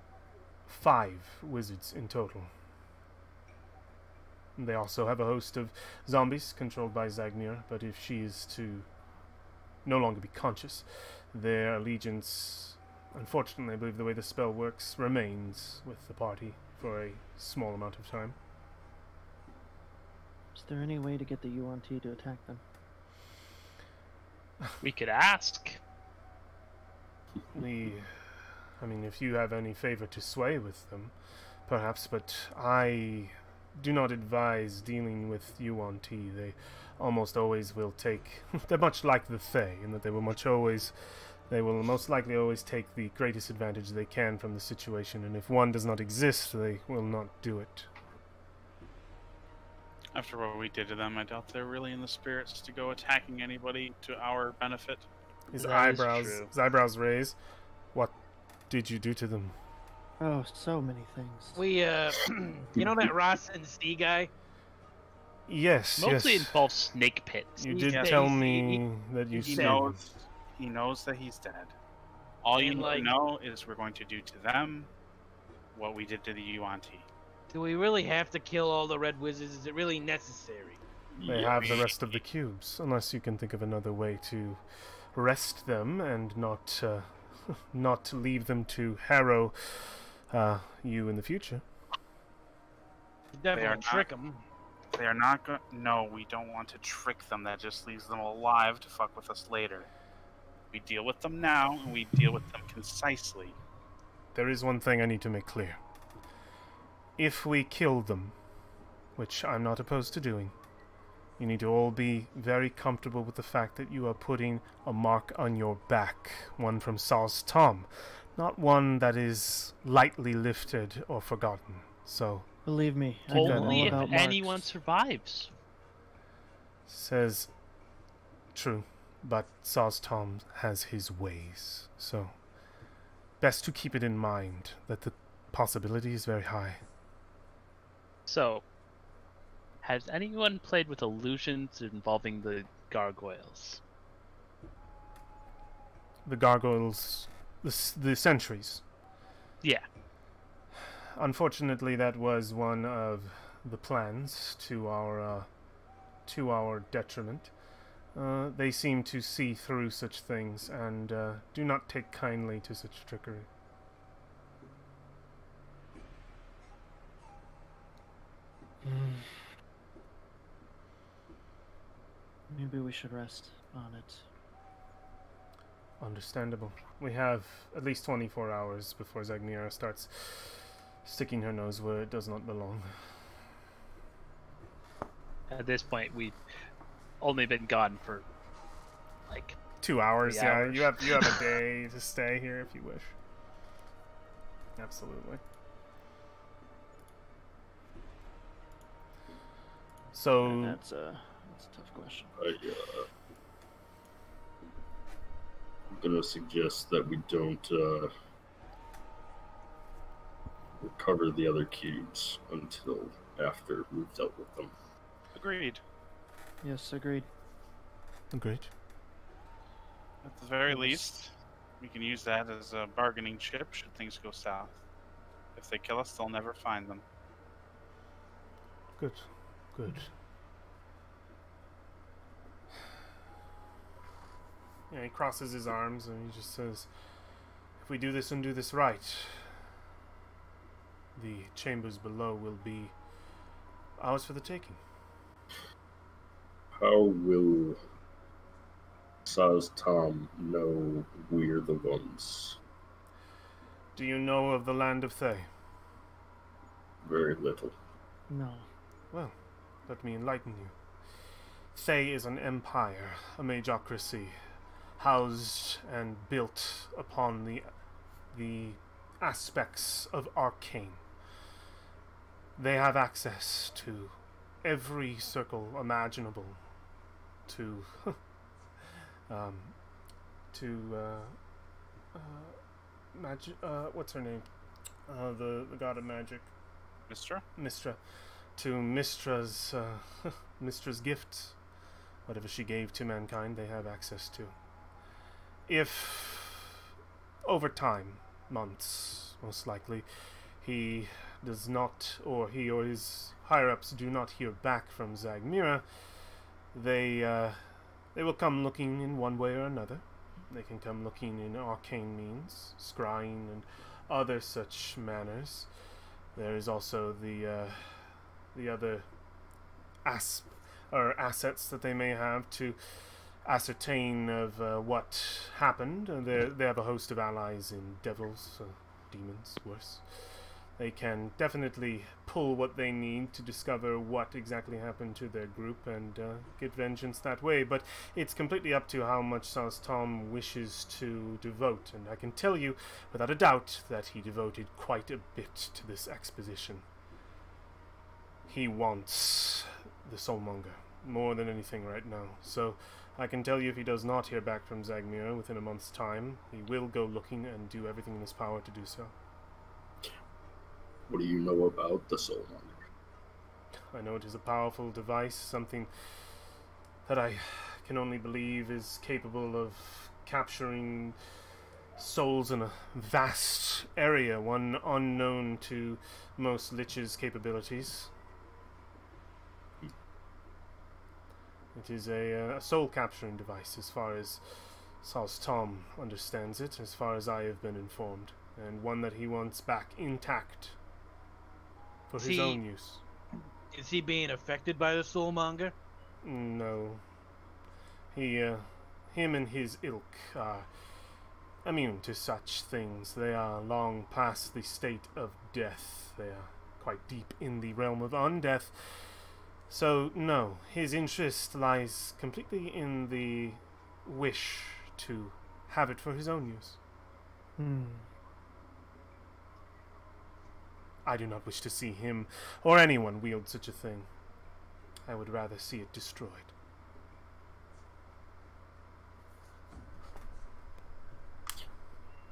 5 wizards in total. They also have a host of zombies controlled by Zagmir, but if she is to no longer be conscious, their allegiance, unfortunately, I believe the way the spell works, remains with the party for a small amount of time. Is there any way to get the Yuan-Ti to attack them? We could ask. I mean, if you have any favor to sway with them, perhaps, but I do not advise dealing with Yuan-Ti. They almost always will take... They're much like the Fae, in that they will much always They will most likely always take the greatest advantage they can from the situation, and if one does not exist, they will not do it. After what we did to them, I doubt they're really in the spirits to go attacking anybody to our benefit. His That is true. eyebrows raise. What did you do to them? Oh, so many things. We, you know that Ross and C guy? Yes, Mostly yes. involves snake pits. You He's did dead. tell He's- me that you He said. knows that he's dead. All you And, need like- to know is we're going to do to them what we did to the Yuan-Ti. Do we really have to kill all the red wizards? Is it really necessary? They have the rest of the cubes, unless you can think of another way to rest them and not not leave them to harrow you in the future. The devil are will not- trick them. They are not going. No, we don't want to trick them. That just leaves them alive to fuck with us later. We deal with them now, and we deal with them concisely. There is one thing I need to make clear. If we kill them, which I'm not opposed to doing, you need to all be very comfortable with the fact that you are putting a mark on your back, one from Saul's Tom, not one that is lightly lifted or forgotten. So, Believe me, I know Only all if about anyone marks. survives. says, true, but Saul's Tom has his ways, so best to keep it in mind that the possibility is very high. So, has anyone played with illusions involving the gargoyles? The gargoyles, the sentries. Yeah. Unfortunately, that was one of the plans to our detriment. They seem to see through such things and do not take kindly to such trickery. Maybe we should rest on it. Understandable. We have at least 24 hours before Zagmira starts sticking her nose where it does not belong. At this point, we've only been gone for like 2 hours, 3 yeah. hours. You have a day to stay here if you wish. Absolutely. So That's a tough question. I'm gonna suggest that we don't recover the other cubes until after we've dealt with them. Agreed. Yes, agreed. great. At the very least, we can use that as a bargaining chip should things go south. If they kill us, they'll never find them. Good. Good. Yeah, he crosses his arms and he just says, if we do this and do this right, the chambers below will be ours for the taking. How will Saz Tom know we're the ones? Do you know of the land of Thay? Very little. No. Well, let me enlighten you. Thay is an empire, a magocracy, housed and built upon the aspects of arcane. They have access to every circle imaginable, to what's her name? The god of magic. Mistra? Mistra, to Mistra's Mistra's gifts, whatever she gave to mankind, they have access to. If over time, months most likely, he does not, or he or his higher-ups do not hear back from Zagmira, they will come looking in one way or another. They can come looking in arcane means, scrying and other such manners. There is also the other assets that they may have to ascertain of what happened. They have a host of allies in devils, demons, worse. They can definitely pull what they need to discover what exactly happened to their group and get vengeance that way, but it's completely up to how much Saz Tom wishes to devote, and I can tell you without a doubt that he devoted quite a bit to this exposition. He wants the Soulmonger more than anything right now, so I can tell you if he does not hear back from Zagmira within a month's time, he will go looking and do everything in his power to do so. What do you know about the Soulmonger? I know it is a powerful device, something that I can only believe is capable of capturing souls in a vast area, one unknown to most liches' capabilities. It is a soul-capturing device, as far as Saz Tom understands it, as far as I have been informed, and one that he wants back intact for his own use. Is he being affected by the Soulmonger? No. Him and his ilk are immune to such things. They are long past the state of death. They are quite deep in the realm of undeath. So, no, his interest lies completely in the wish to have it for his own use. I do not wish to see him or anyone wield such a thing. I would rather see it destroyed.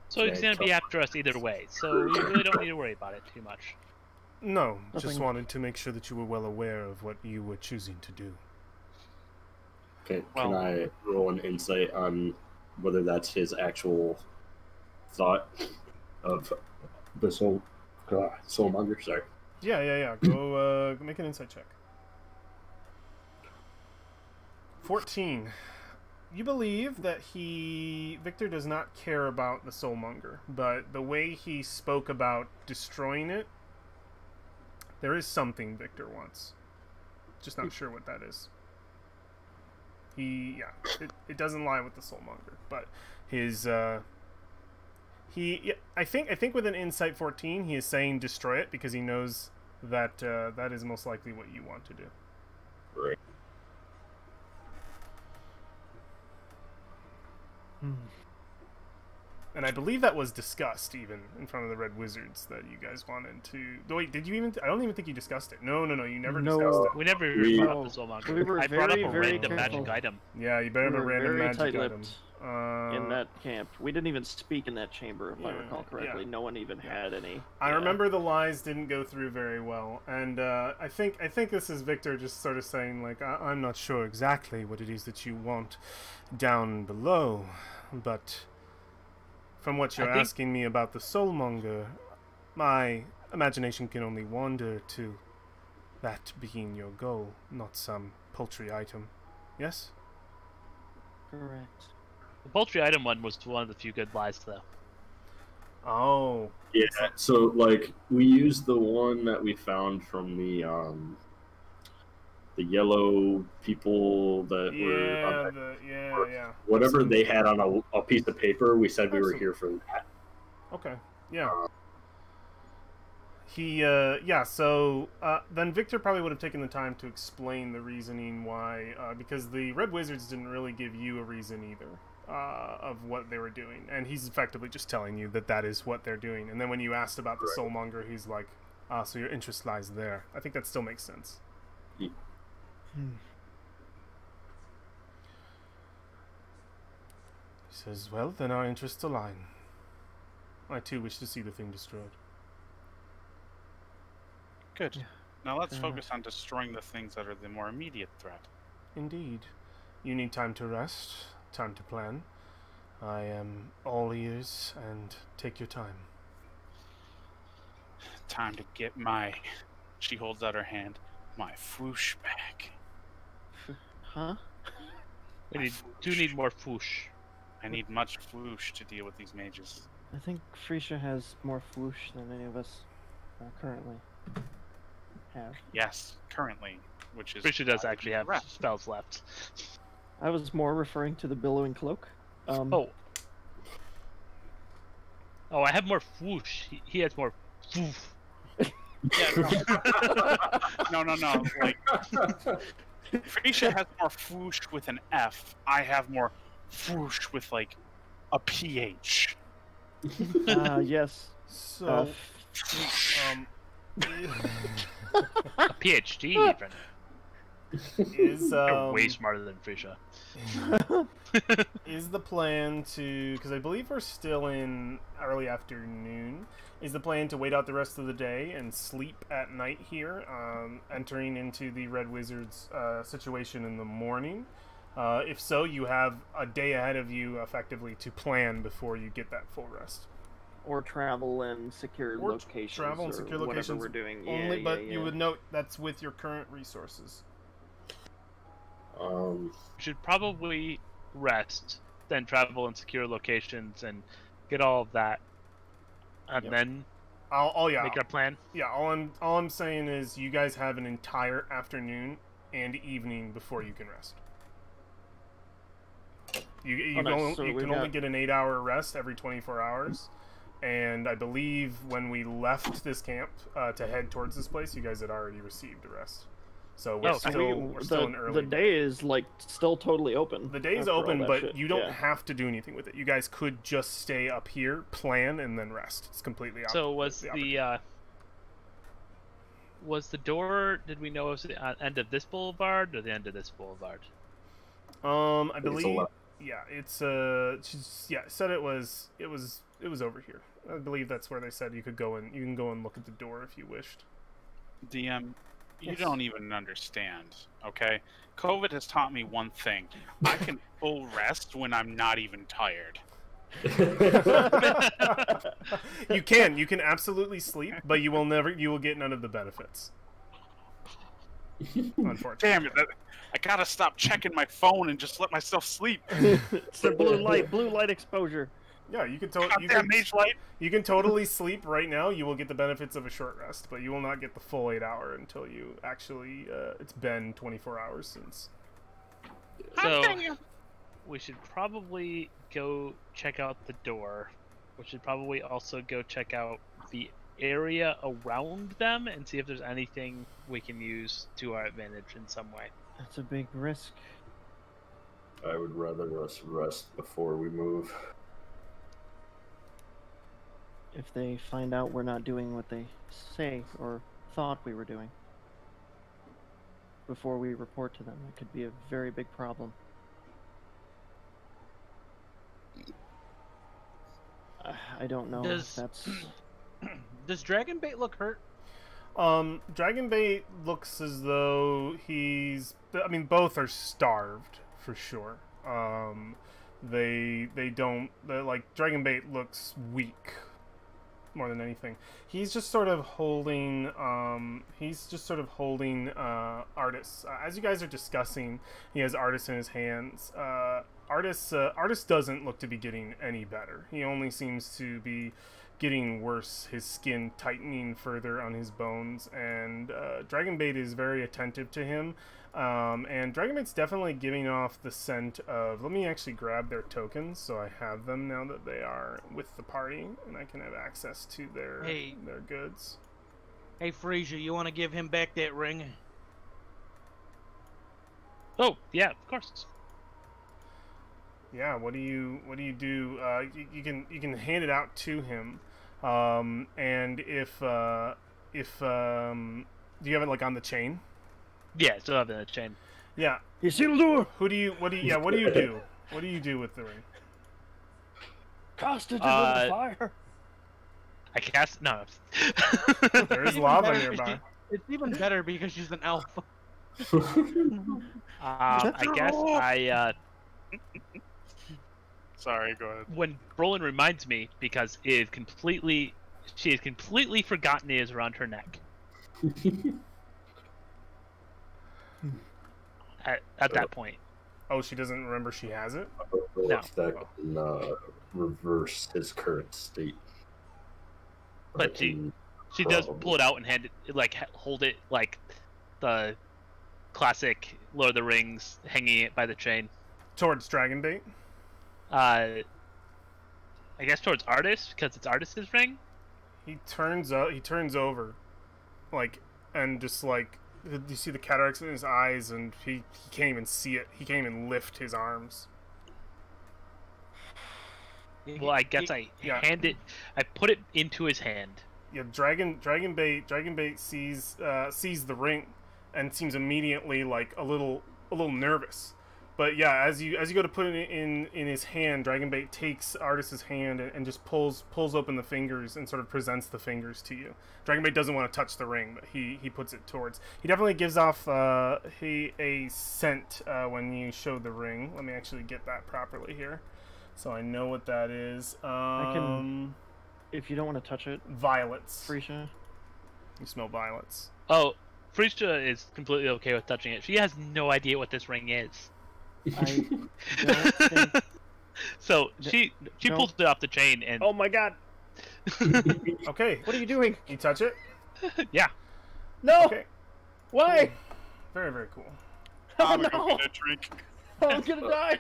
So he's going to be after us either way, so we really don't need to worry about it too much. No, Nothing. just wanted to make sure that you were well aware of what you were choosing to do. Can Well- I roll an insight on whether that's his actual thought of the Soulmonger? Sorry. Yeah. Go make an insight check. 14. You believe that Victor does not care about the Soulmonger, but the way he spoke about destroying it, there is something Victor wants. Just not sure what that is. It doesn't lie with the Soulmonger, but I think with an insight 14, he is saying destroy it because he knows that that is most likely what you want to do. Right. And I believe that was discussed even in front of the Red Wizards that you guys wanted to. Wait, did you even? I don't even think you discussed it. No, you never No. discussed it. We never We- brought up the Soulmonger. We were I brought up very, a very random magic careful. item. Yeah, you better We have a were random very magic item. tight-lipped in that camp. We didn't even speak in that chamber, if I Yeah, recall correctly. yeah. No one even had any. I Yeah. remember the lies didn't go through very well, and I think this is Victor just sort of saying like, I'm not sure exactly what it is that you want down below, but from what you're I think- asking me about the Soulmonger, my imagination can only wander to that being your goal, not some paltry item. Yes? Correct. The poultry item one was one of the few good lies, though. Oh, Yeah, so like we used the one that we found from the yellow people that were on that, yeah. whatever they had on a piece of paper. We said we were Excellent. here for that. Okay, yeah. So then Victor probably would have taken the time to explain the reasoning why, because the Red Wizards didn't really give you a reason either of what they were doing, and he's effectively just telling you that that is what they're doing. And then when you asked about the Right. Soulmonger, he's like, so your interest lies there. I think that still makes sense. He says, well, then our interests align. I too wish to see the thing destroyed. Good. Yeah. Now let's Fair focus on destroying the things that are the more immediate threat. Indeed. You need time to rest, time to plan. I am all ears, and take your time. Time to get my... She holds out her hand. My foosh back. Huh? We do need more foosh. I need much foosh to deal with these mages. I think Frisha has more fwoosh than any of us currently have. Yes, currently, which is... Frisha does actually have correct. spells left. I was more referring to the billowing cloak. Oh, I have more foosh. He has more foof. No. No. Like, Frisha has more foosh with an F. I have more foosh with like a PH. Yes. So, A PhD, even. is They're way smarter than Frisha. is the plan to, because I believe we're still in early afternoon, is the plan to wait out the rest of the day and sleep at night here, entering into the Red Wizard's situation in the morning? If so, you have a day ahead of you effectively to plan before you get that full rest. Or travel and secure locations. Travel and secure locations we're doing. only, but you would note that's with your current resources. We should probably rest, then travel and secure locations and get all of that, and then make our plan. Yeah, all I'm saying is you guys have an entire afternoon and evening before you can rest. You can only get an 8-hour rest every 24 hours. And I believe when we left this camp to head towards this place, you guys had already received a rest. So we're still in early. The day is like still totally open. The day is open, but you don't have to do anything with it. You guys could just stay up here, plan, and then rest. It's completely optional. So was the door? Did we know it was the end of this boulevard or the end of this boulevard? I believe. Yeah, it's said it was over here. I believe that's where they said you can go and look at the door if you wished. DM, you don't even understand, okay? COVID has taught me one thing. I can full rest when I'm not even tired. You can absolutely sleep, but you will get none of the benefits. Unfortunately. Damn it. I gotta stop checking my phone and just let myself sleep. It's the blue light exposure. Yeah, you can mage light. You can totally sleep right now. You will get the benefits of a short rest, but you will not get the full 8 hour until you actually. It's been 24 hours since. So we should probably go check out the door. We should probably also go check out the area around them and see if there's anything we can use to our advantage in some way. That's a big risk. I would rather us rest before we move. If they find out we're not doing what they say or thought we were doing before we report to them, it could be a very big problem. I don't know if that's... Does Dragonbait look hurt? Dragonbait looks as though both are starved for sure. Dragonbait looks weak more than anything. He's just sort of holding Artis. As you guys are discussing, he has Artis in his hands. Artis doesn't look to be getting any better. He only seems to be getting worse, his skin tightening further on his bones, and Dragonbait is very attentive to him, and Dragonbait's definitely giving off the scent of, let me actually grab their tokens so I have them now that they are with the party and I can have access to their goods. Hey Frazier, you want to give him back that ring? Oh yeah, of course. Yeah, what do you do? You can hand it out to him, and if do you have it like on the chain? Yeah, still have it on the chain. Yeah. You see the door? What do you do? What do you do with the ring? Cast it into the fire. I cast no. There's lava nearby. It's even better because she's an elf. I guess I. Sorry, go ahead. When Brolin reminds me, because she has completely forgotten it is around her neck. at that point. Oh, she doesn't remember she has it? I don't know if that can reverse his current state. But she does pull it out and hold it like the classic Lord of the Rings, hanging it by the chain. Towards Dragonbait? I guess towards Artis, because it's Artis's ring. He turns over like, and just like you see the cataracts in his eyes, and he can't even see it. He can't even lift his arms. Well, I guess I put it into his hand. Yeah, Dragonbait sees the ring, and seems immediately like a little nervous. But yeah, as you go to put it in his hand, Dragonbait takes Artis's hand and just pulls open the fingers and sort of presents the fingers to you. Dragonbait doesn't want to touch the ring, but he puts it towards. He definitely gives off a scent when you show the ring. Let me actually get that properly here, so I know what that is. I can, if you don't want to touch it. Violets. Frisha. You smell violets. Oh, Frisha is completely okay with touching it. She has no idea what this ring is. I don't think... So she pulls it off the chain and... Oh my god! Okay. What are you doing? You touch it? Yeah. No! Okay. Why? Cool. Very, very cool. I'm no! gonna get a drink. I'm gonna die!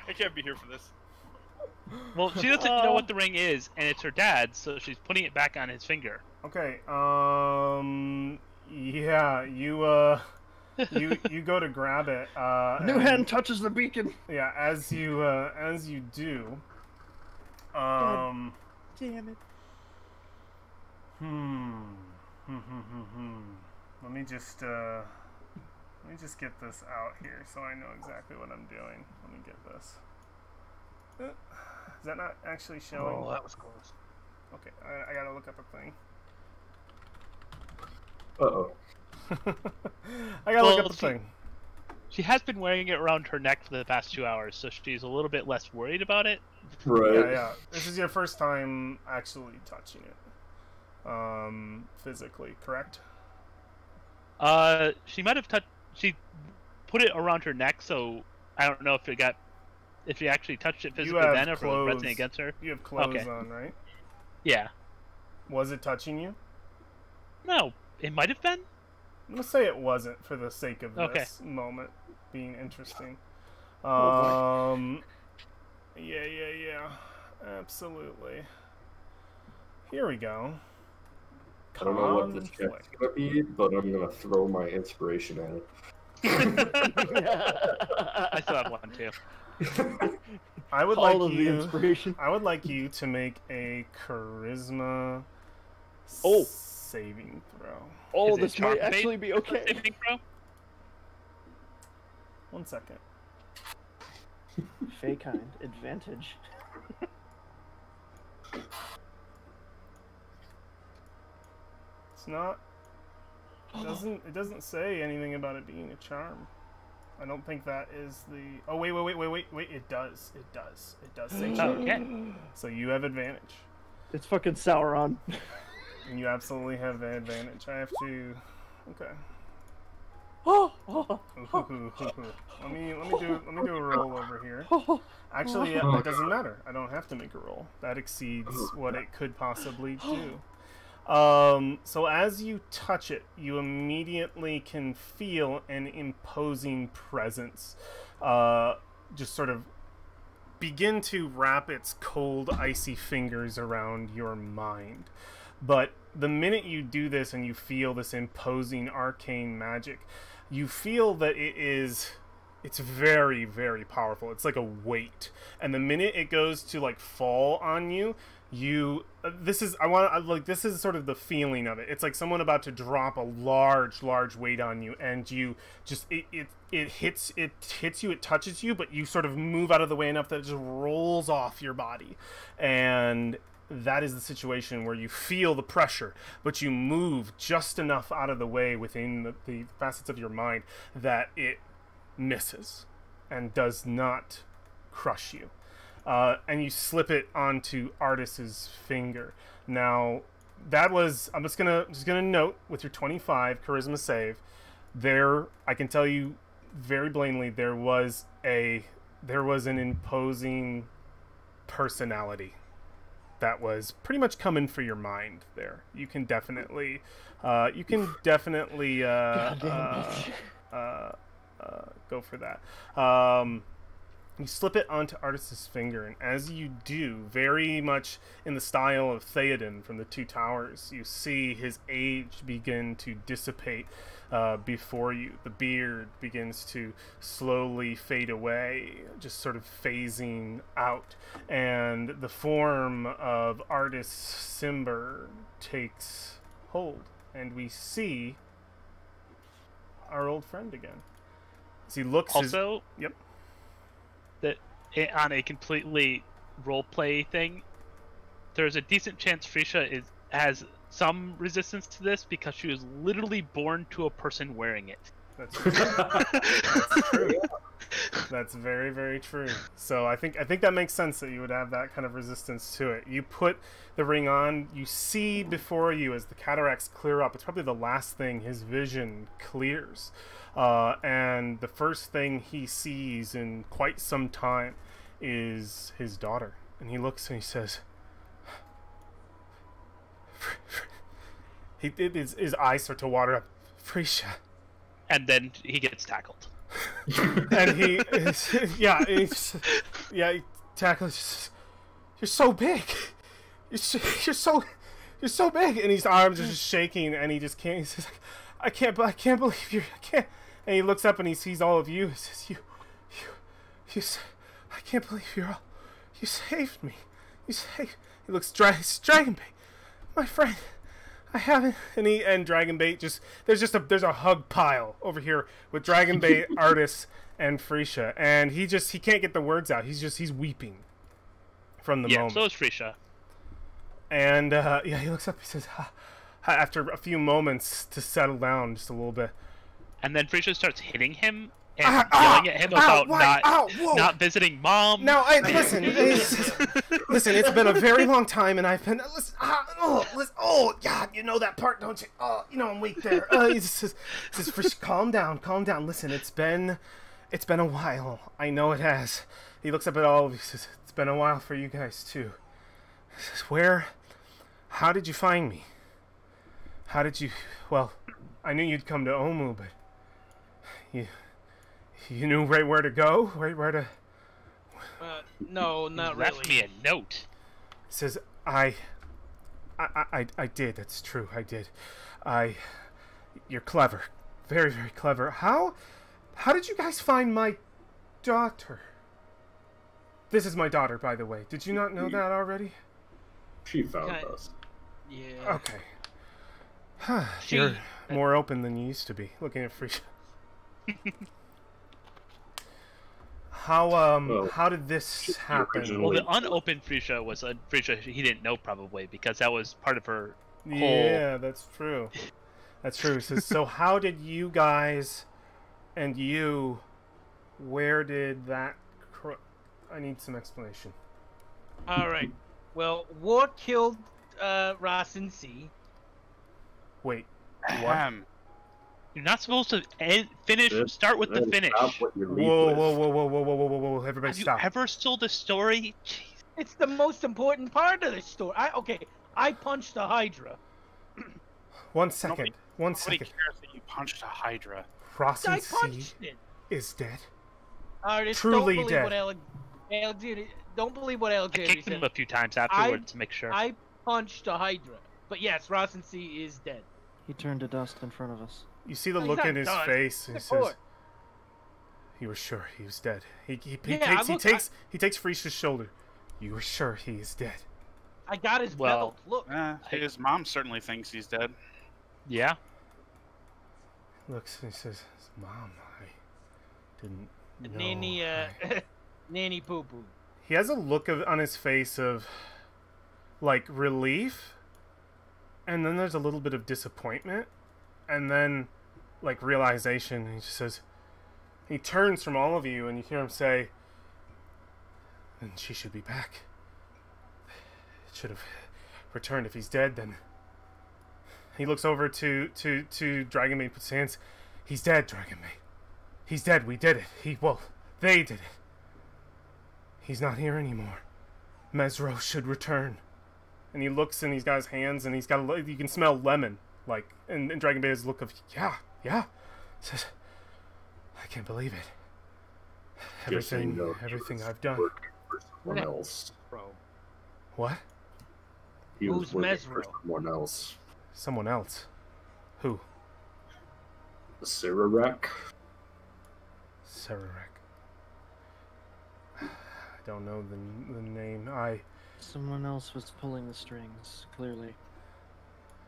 I can't be here for this. Well, she doesn't know what the ring is, and it's her dad's, so she's putting it back on his finger. Okay. Yeah. You go to grab it. New hand touches the beacon. Yeah. As you do. Damn it. Let me just get this out here so I know exactly what I'm doing. Let me get this. Is that not actually showing? Oh, that was close. Okay, I gotta look up a thing. Uh-oh. I gotta look up the thing. She has been wearing it around her neck for the past 2 hours, so she's a little bit less worried about it. Right. Yeah. This is your first time actually touching it. Physically, correct? She might have she put it around her neck, so I don't know if she actually touched it physically then, or if it was resting against her. You have clothes on, right? Yeah. Was it touching you? No, it might have been. I'm gonna say it wasn't for the sake of this moment being interesting. Yeah. Absolutely. Here we go. I don't know what this check's gonna be, but I'm gonna throw my inspiration at it. I still have one too. I would All like of the inspiration. I would like you to make a charisma saving throw. Oh, Is it this might charm-based actually be okay. saving throw? 1 second. Fey kind advantage. It's not. It doesn't say anything about it being a charm. I don't think that is the. Oh wait! It does. It does say charm. Okay. So you have advantage. It's fucking Sauron. And you absolutely have advantage. I have to. Okay. Let me do a roll over here. Actually, it doesn't matter. I don't have to make a roll. That exceeds what it could possibly do. So as you touch it, you immediately can feel an imposing presence, just sort of begin to wrap its cold, icy fingers around your mind. But the minute you do this and you feel this imposing arcane magic, you feel that it's very, very powerful. It's like a weight. And the minute it goes to like fall on you, this is sort of the feeling of it. It's like someone about to drop a large weight on you, and you just it hits you, it touches you, but you sort of move out of the way enough that it just rolls off your body. And that is the situation where you feel the pressure, but you move just enough out of the way within the facets of your mind that it misses and does not crush you. And you slip it onto Artis's finger. Now, that was, I'm just gonna note, with your 25 charisma save, I can tell you very blatantly, there was an imposing personality that was pretty much coming for your mind there. You can definitely go for that. You slip it onto Artis's finger, and as you do, very much in the style of Theoden from the Two Towers, you see his age begin to dissipate before you. The beard begins to slowly fade away, just sort of phasing out, and the form of Artis Cimber takes hold, and we see our old friend again. As he looks Also, yep. That on a completely roleplay thing, there's a decent chance Frisha has some resistance to this because she was literally born to a person wearing it. That's true. That's true. That's very, very true. So I think that makes sense that you would have that kind of resistance to it. You put the ring on, you see before you as the cataracts clear up. It's probably the last thing his vision clears. And the first thing he sees in quite some time is his daughter. And he looks and he says, his eyes start to water up. Frisha. And then he gets tackled. And he tackles. You're so big. You're so big. And his arms are just shaking, and he just can't. He says, I can't believe you. I can't. And he looks up and he sees all of you. He says, I can't believe you saved me. He looks Dragonbait, my friend. I haven't. And Dragonbait there's a hug pile over here with Dragonbait, Artis, and Frisha, and he can't get the words out. He's weeping from the moment. Yeah, so is Frisha. And he looks up. He says, after a few moments to settle down just a little bit. And then Frisha starts hitting him and yelling at him about not visiting mom. Now, listen, it's been a very long time, and I've been God, you know that part, don't you? Oh, you know I'm weak there. He says, Frisha, calm down. Listen, it's been a while. I know it has. He looks up at all of you. He says, it's been a while for you guys too. He says, how did you find me? How did you? Well, I knew you'd come to Omu, but you knew right where to go, right where to. No, not left really. me a note. He says, I did. That's true. I did. You're clever, very, very clever. How did you guys find my daughter? This is my daughter, by the way. Did you not know that already? She found us. Yeah. Okay. You're more open than you used to be. Looking at Frisha. How did this happen? Well, the unopened Frisha was a Frisha he didn't know probably because that was part of her whole... Yeah, that's true. That's true. So how did you guys and you... Where did that... I need some explanation. Alright. Well, war killed Rasen C. Wait. What? You're not supposed to start with the finish. Whoa. Everybody stop. Have you ever told a story? Jeez. It's the most important part of the story. I punched a Hydra. One second. Nobody cares that you punched a Hydra. Rasen I punched C it. is dead. Artist, Truly don't believe dead. What Alexander, don't believe what I Alexander kicked him said. a few times afterwards to make sure. I punched a Hydra. But yes, Rasen C is dead. He turned to dust in front of us. You see the No, look he's in not his done. face. And he Of says, course. "You were sure he was dead." He Yeah, takes Frisha's shoulder. You were sure he is dead. I got his belt. Look. His mom certainly thinks he's dead. Yeah. Looks and he says, "Mom, I didn't know." Nanny poo poo. He has a look on his face of like relief, and then there's a little bit of disappointment, and then like realization. He just says, he turns from all of you, and you hear him say, "And she should be back. It should have returned. If he's dead, then." He looks over to Dragonbait, puts his hands. He's dead, Dragonbait. He's dead. We did it. They did it. He's not here anymore. Mesro should return. And he looks and he's got his hands and he's got you can smell lemon, like, and Dragonbait has a look of yeah. Says, I can't believe it. Just so you know, he Everything was I've done. working for someone else. Bro. What? He was Who's working for Mesro? someone else. Someone else? Who? The Sirarek? Sararek. I don't know the name. Someone else was pulling the strings, clearly.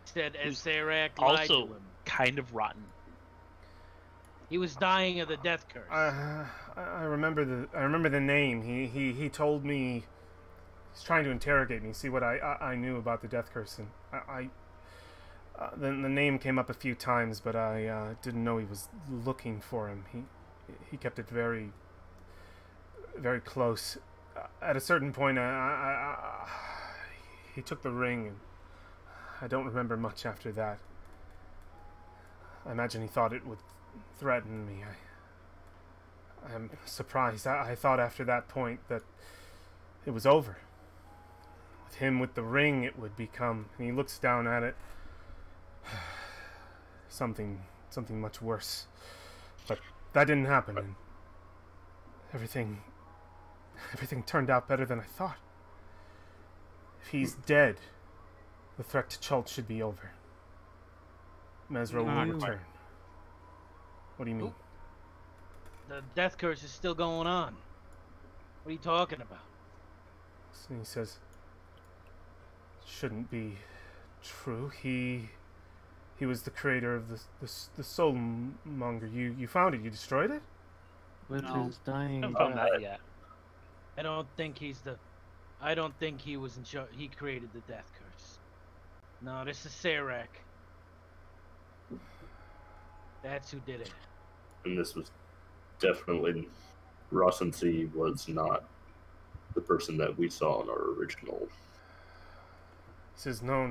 Said Sarak lied to Also, him. kind of rotten. He was dying of the death curse. I remember the name. He told me he's trying to interrogate me, see what I knew about the death curse, and the name came up a few times, but I didn't know he was looking for him. He kept it very, very close. At a certain point, he took the ring, and I don't remember much after that. I imagine he thought it would threaten me. I'm surprised. I thought after that point that it was over. With him with the ring, it would become... And he looks down at it. Something much worse. But that didn't happen, and everything turned out better than I thought. If he's dead, the threat to Chult should be over. Mesro will return. What do you mean? The death curse is still going on. What are you talking about? So he says, shouldn't be true. He was the creator of the soul monger. You found it. You destroyed it. With his dying Haven't found breath. that yet. I don't think I don't think he was in charge. He created the death curse. No, this is Sarak. That's who did it. And this was definitely... Rossency was not the person that we saw in our original. He says, no.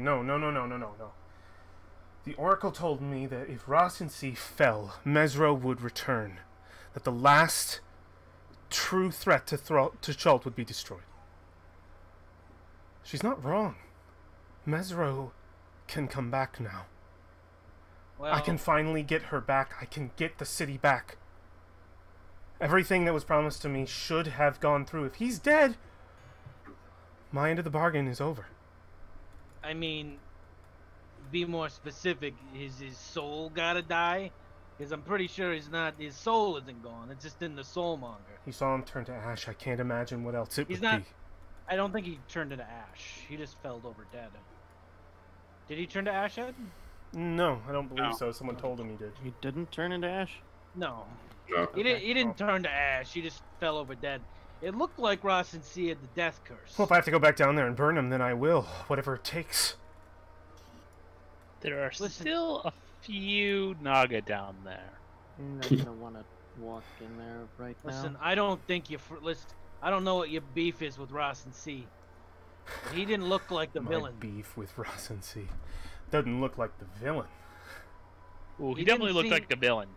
The Oracle told me that if Rossency fell, Mesro would return. That the last true threat to Chult would be destroyed. She's not wrong. Mesro can come back now. Well, I can finally get her back. I can get the city back. Everything that was promised to me should have gone through. If he's dead, my end of the bargain is over. I mean, be more specific. Is his soul gotta die? Because I'm pretty sure his soul isn't gone. It's just in the soulmonger. He saw him turn to ash. I can't imagine what else it He's would not- be. I don't think he turned into ash. He just fell over dead. Did he turn to ash, Ed? No, I don't believe No. so. Someone told him he did. He didn't turn into ash? No. No. He didn't turn to ash. He just fell over dead. It looked like Ross and C had the death curse. Well, if I have to go back down there and burn him, then I will. Whatever it takes. There are Listen. still a few Naga down there. You're not gonna want to walk in there right Listen, now. I don't think you. Listen, I don't know what your beef is with Ross and C. But he didn't look like the My villain. beef with Rossency doesn't look like the villain. Well, he He definitely didn't looked seem- like a villain.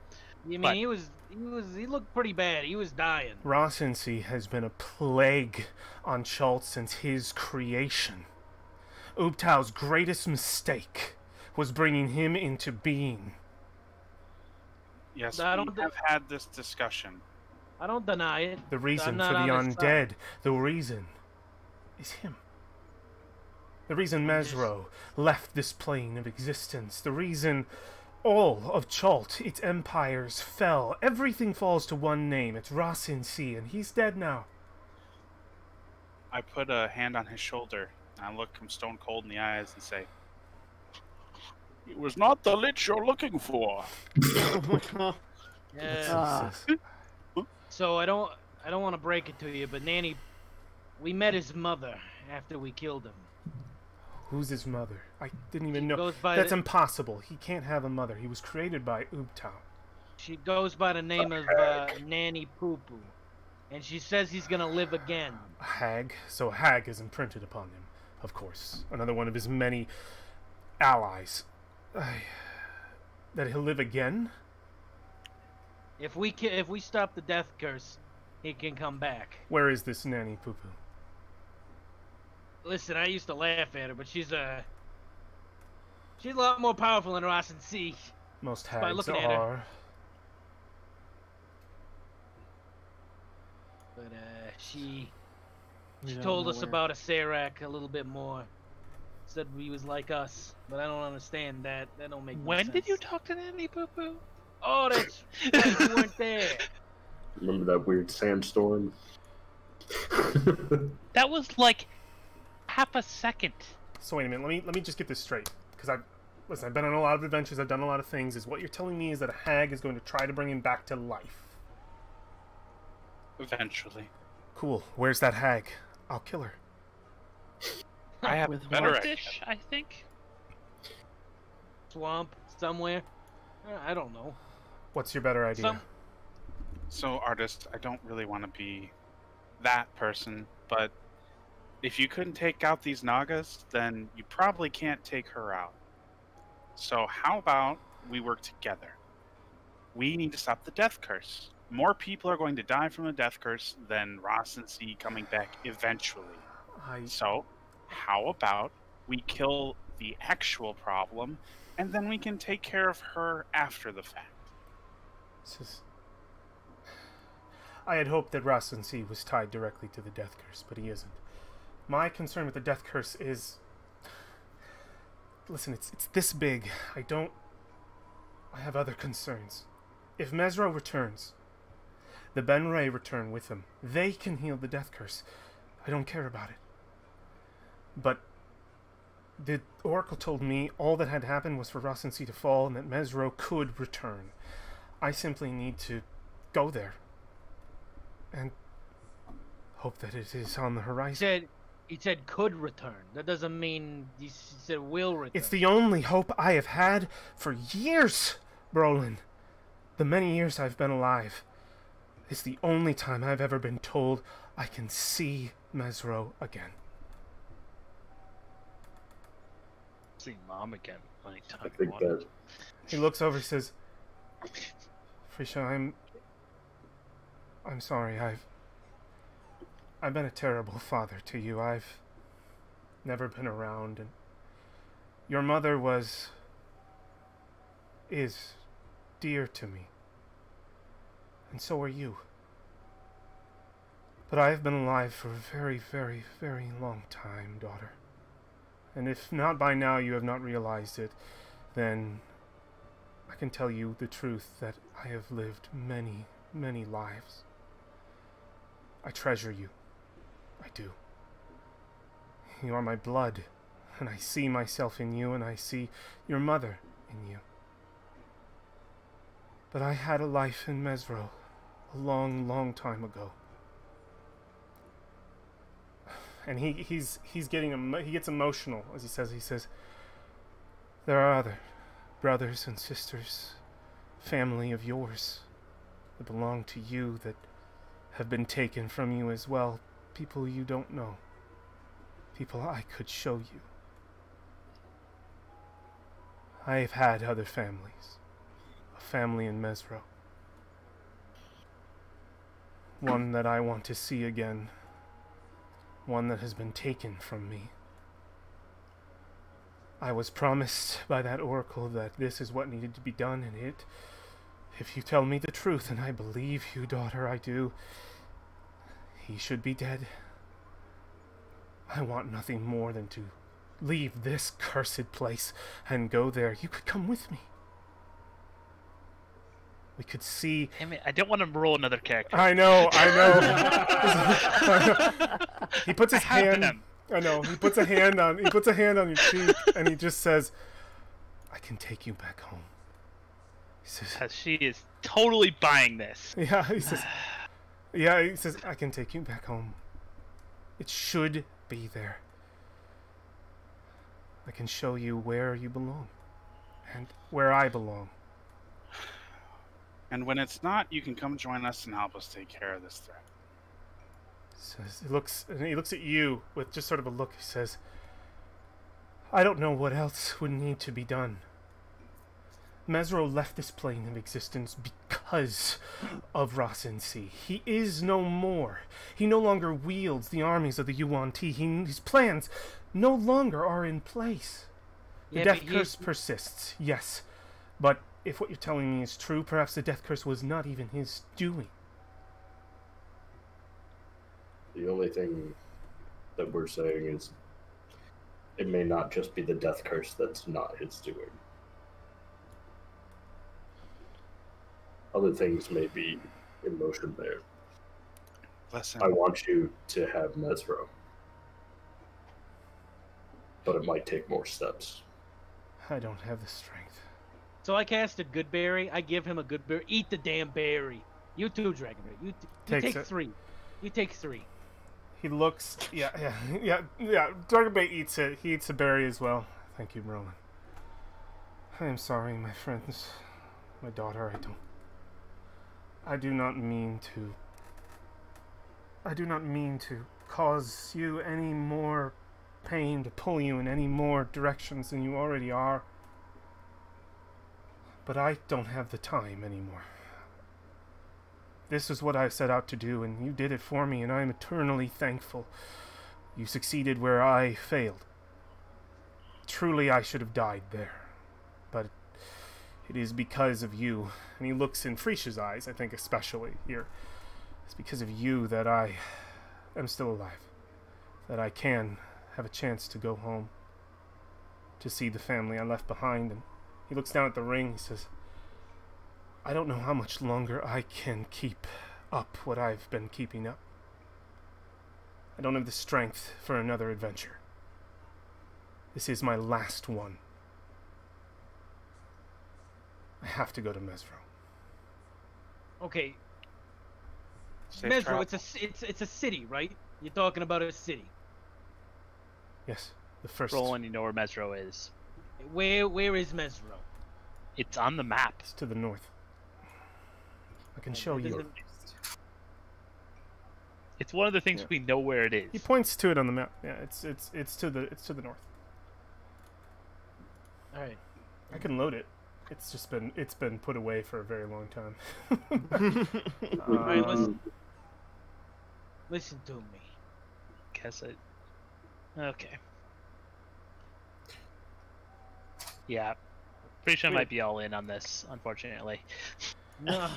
I mean, but- he looked pretty bad. He was dying. Rossency has been a plague on Chult since his creation. Ubtau's greatest mistake was bringing him into being. Yes, I we don't have had this discussion. I don't deny it. The reason I'm for not the on his undead, the reason is him. The reason just- Mesro left this plane of existence, the reason all of Chult, its empires, fell. Everything falls to one name. It's Rossency, and he's dead now. I put a hand on his shoulder, and I look him stone cold in the eyes and say, "It was not the lich you're looking for." Oh my god. Yeah. Ah. Jesus. So I don't want to break it to you, but Nanny, we met his mother after we killed him. Who's his mother? I didn't even know. goes by That's the- impossible. He can't have a mother. He was created by Ubtau. She goes by the name of Nanny Poo Poo, and she says he's gonna live again. A hag? So a hag is imprinted upon him, of course. Another one of his many allies. That he'll live again? If we stop the death curse, he can come back. Where is this nanny poo-poo? Listen, I used to laugh at her, but she's a lot more powerful than Ross and C. Most by hags looking at her. are. But she don't told know us where. about a Serac a little bit more. Said he was like us, but I don't understand that. That don't make no When sense. did you talk to Nanny Poo Poo? Oh, that's right. You weren't there. Remember that weird sandstorm? That was like half a second. So wait a minute. Let me just get this straight, because I've been on a lot of adventures. I've done a lot of things. Is what you're telling me is that a hag is going to try to bring him back to life? Eventually. Cool. Where's that hag? I'll kill her. I have With better what? idea. Dish, I think. Swamp somewhere. I don't know. What's your better idea? So, artist, I don't really want to be that person, but if you couldn't take out these Nagas, then you probably can't take her out. So how about we work together? We need to stop the death curse. More people are going to die from the death curse than Ross and C coming back eventually. So, how about we kill the actual problem, and then we can take care of her after the fact? I had hoped that Rasen C was tied directly to the death curse, but he isn't. My concern with the death curse is... Listen, it's this big. I have other concerns. If Mesro returns, the Ben-Ray return with him. They can heal the death curse. I don't care about it. But the Oracle told me all that had happened was for Rasen C to fall and that Mesro could return. I simply need to go there and hope that it is on the horizon. He said could return. That doesn't mean he said will return. It's the only hope I have had for years, Brolin. The many years I've been alive. It's the only time I've ever been told I can see Mesro again. See Mom again anytime I you think want. that He looks over and says, Frisha, I'm sorry. I've been a terrible father to you. I've never been around, and your mother is dear to me. And so are you. But I have been alive for a very, very, very long time, daughter. And if not by now you have not realized it, then I can tell you the truth that I have lived many, many lives. I treasure you. I do. You are my blood, and I see myself in you, and I see your mother in you. But I had a life in Mesro a long, long time ago. And he gets emotional as he says, there are other brothers and sisters, family of yours that belong to you that have been taken from you as well. People you don't know. People I could show you. I have had other families. A family in Mesro. One that I want to see again. One that has been taken from me. I was promised by that oracle that this is what needed to be done, and if you tell me the truth, and I believe you, daughter, I do, he should be dead. I want nothing more than to leave this cursed place and go there. You could come with me. We could see... Damn it, I don't want to roll another character. I know. He puts his hand... I know. He puts a hand on your cheek, and he just says, I can take you back home. He says... Because she is totally buying this. Yeah, he says... I can take you back home. It should be there. I can show you where you belong. And where I belong. And when it's not, you can come join us and help us take care of this threat. He looks at you with just sort of a look. He says, I don't know what else would need to be done. Mesro left this plane of existence because of Rasen C. He is no more. He no longer wields the armies of the Yuan Ti. His plans no longer are in place. The death curse persists, yes. But if what you're telling me is true, perhaps the death curse was not even his doing. The only thing that we're saying is it may not just be the death curse that's not his doing. Other things may be in motion there. Listen, I want you to have Mesro, but it might take more steps. I don't have the strength. So I cast a good berry. I give him a good berry. Eat the damn berry. You too, Dragonberry. You Takes take it. 3. You take 3. He looks. Yeah. Dragonbait eats it. He eats a berry as well. Thank you, Roman. I am sorry, my friends. My daughter, I do not mean to cause you any more pain, to pull you in any more directions than you already are. But I don't have the time anymore. This is what I set out to do, and you did it for me, and I am eternally thankful. You succeeded where I failed. Truly, I should have died there. But it is because of you. And he looks in Frisia's eyes, I think especially here. It's because of you that I am still alive. That I can have a chance to go home. To see the family I left behind. And he looks down at the ring, he says, I don't know how much longer I can keep up what I've been keeping up. I don't have the strength for another adventure. This is my last one. I have to go to Mesro. Okay, safe Mesro, travel. it's a city, right? You're talking about a city. Yes, the first. Roll and you know where Mesro is. Where is Mesro? It's on the map. It's to the north. I can show It you. doesn't- It's one of the things we know where it is. He points to it on the map. Yeah, it's to the north. All right. I can load it. It's been put away for a very long time. All right, listen to me. Guess it. Okay. Yeah. Pretty sure I might be all in on this, unfortunately. No.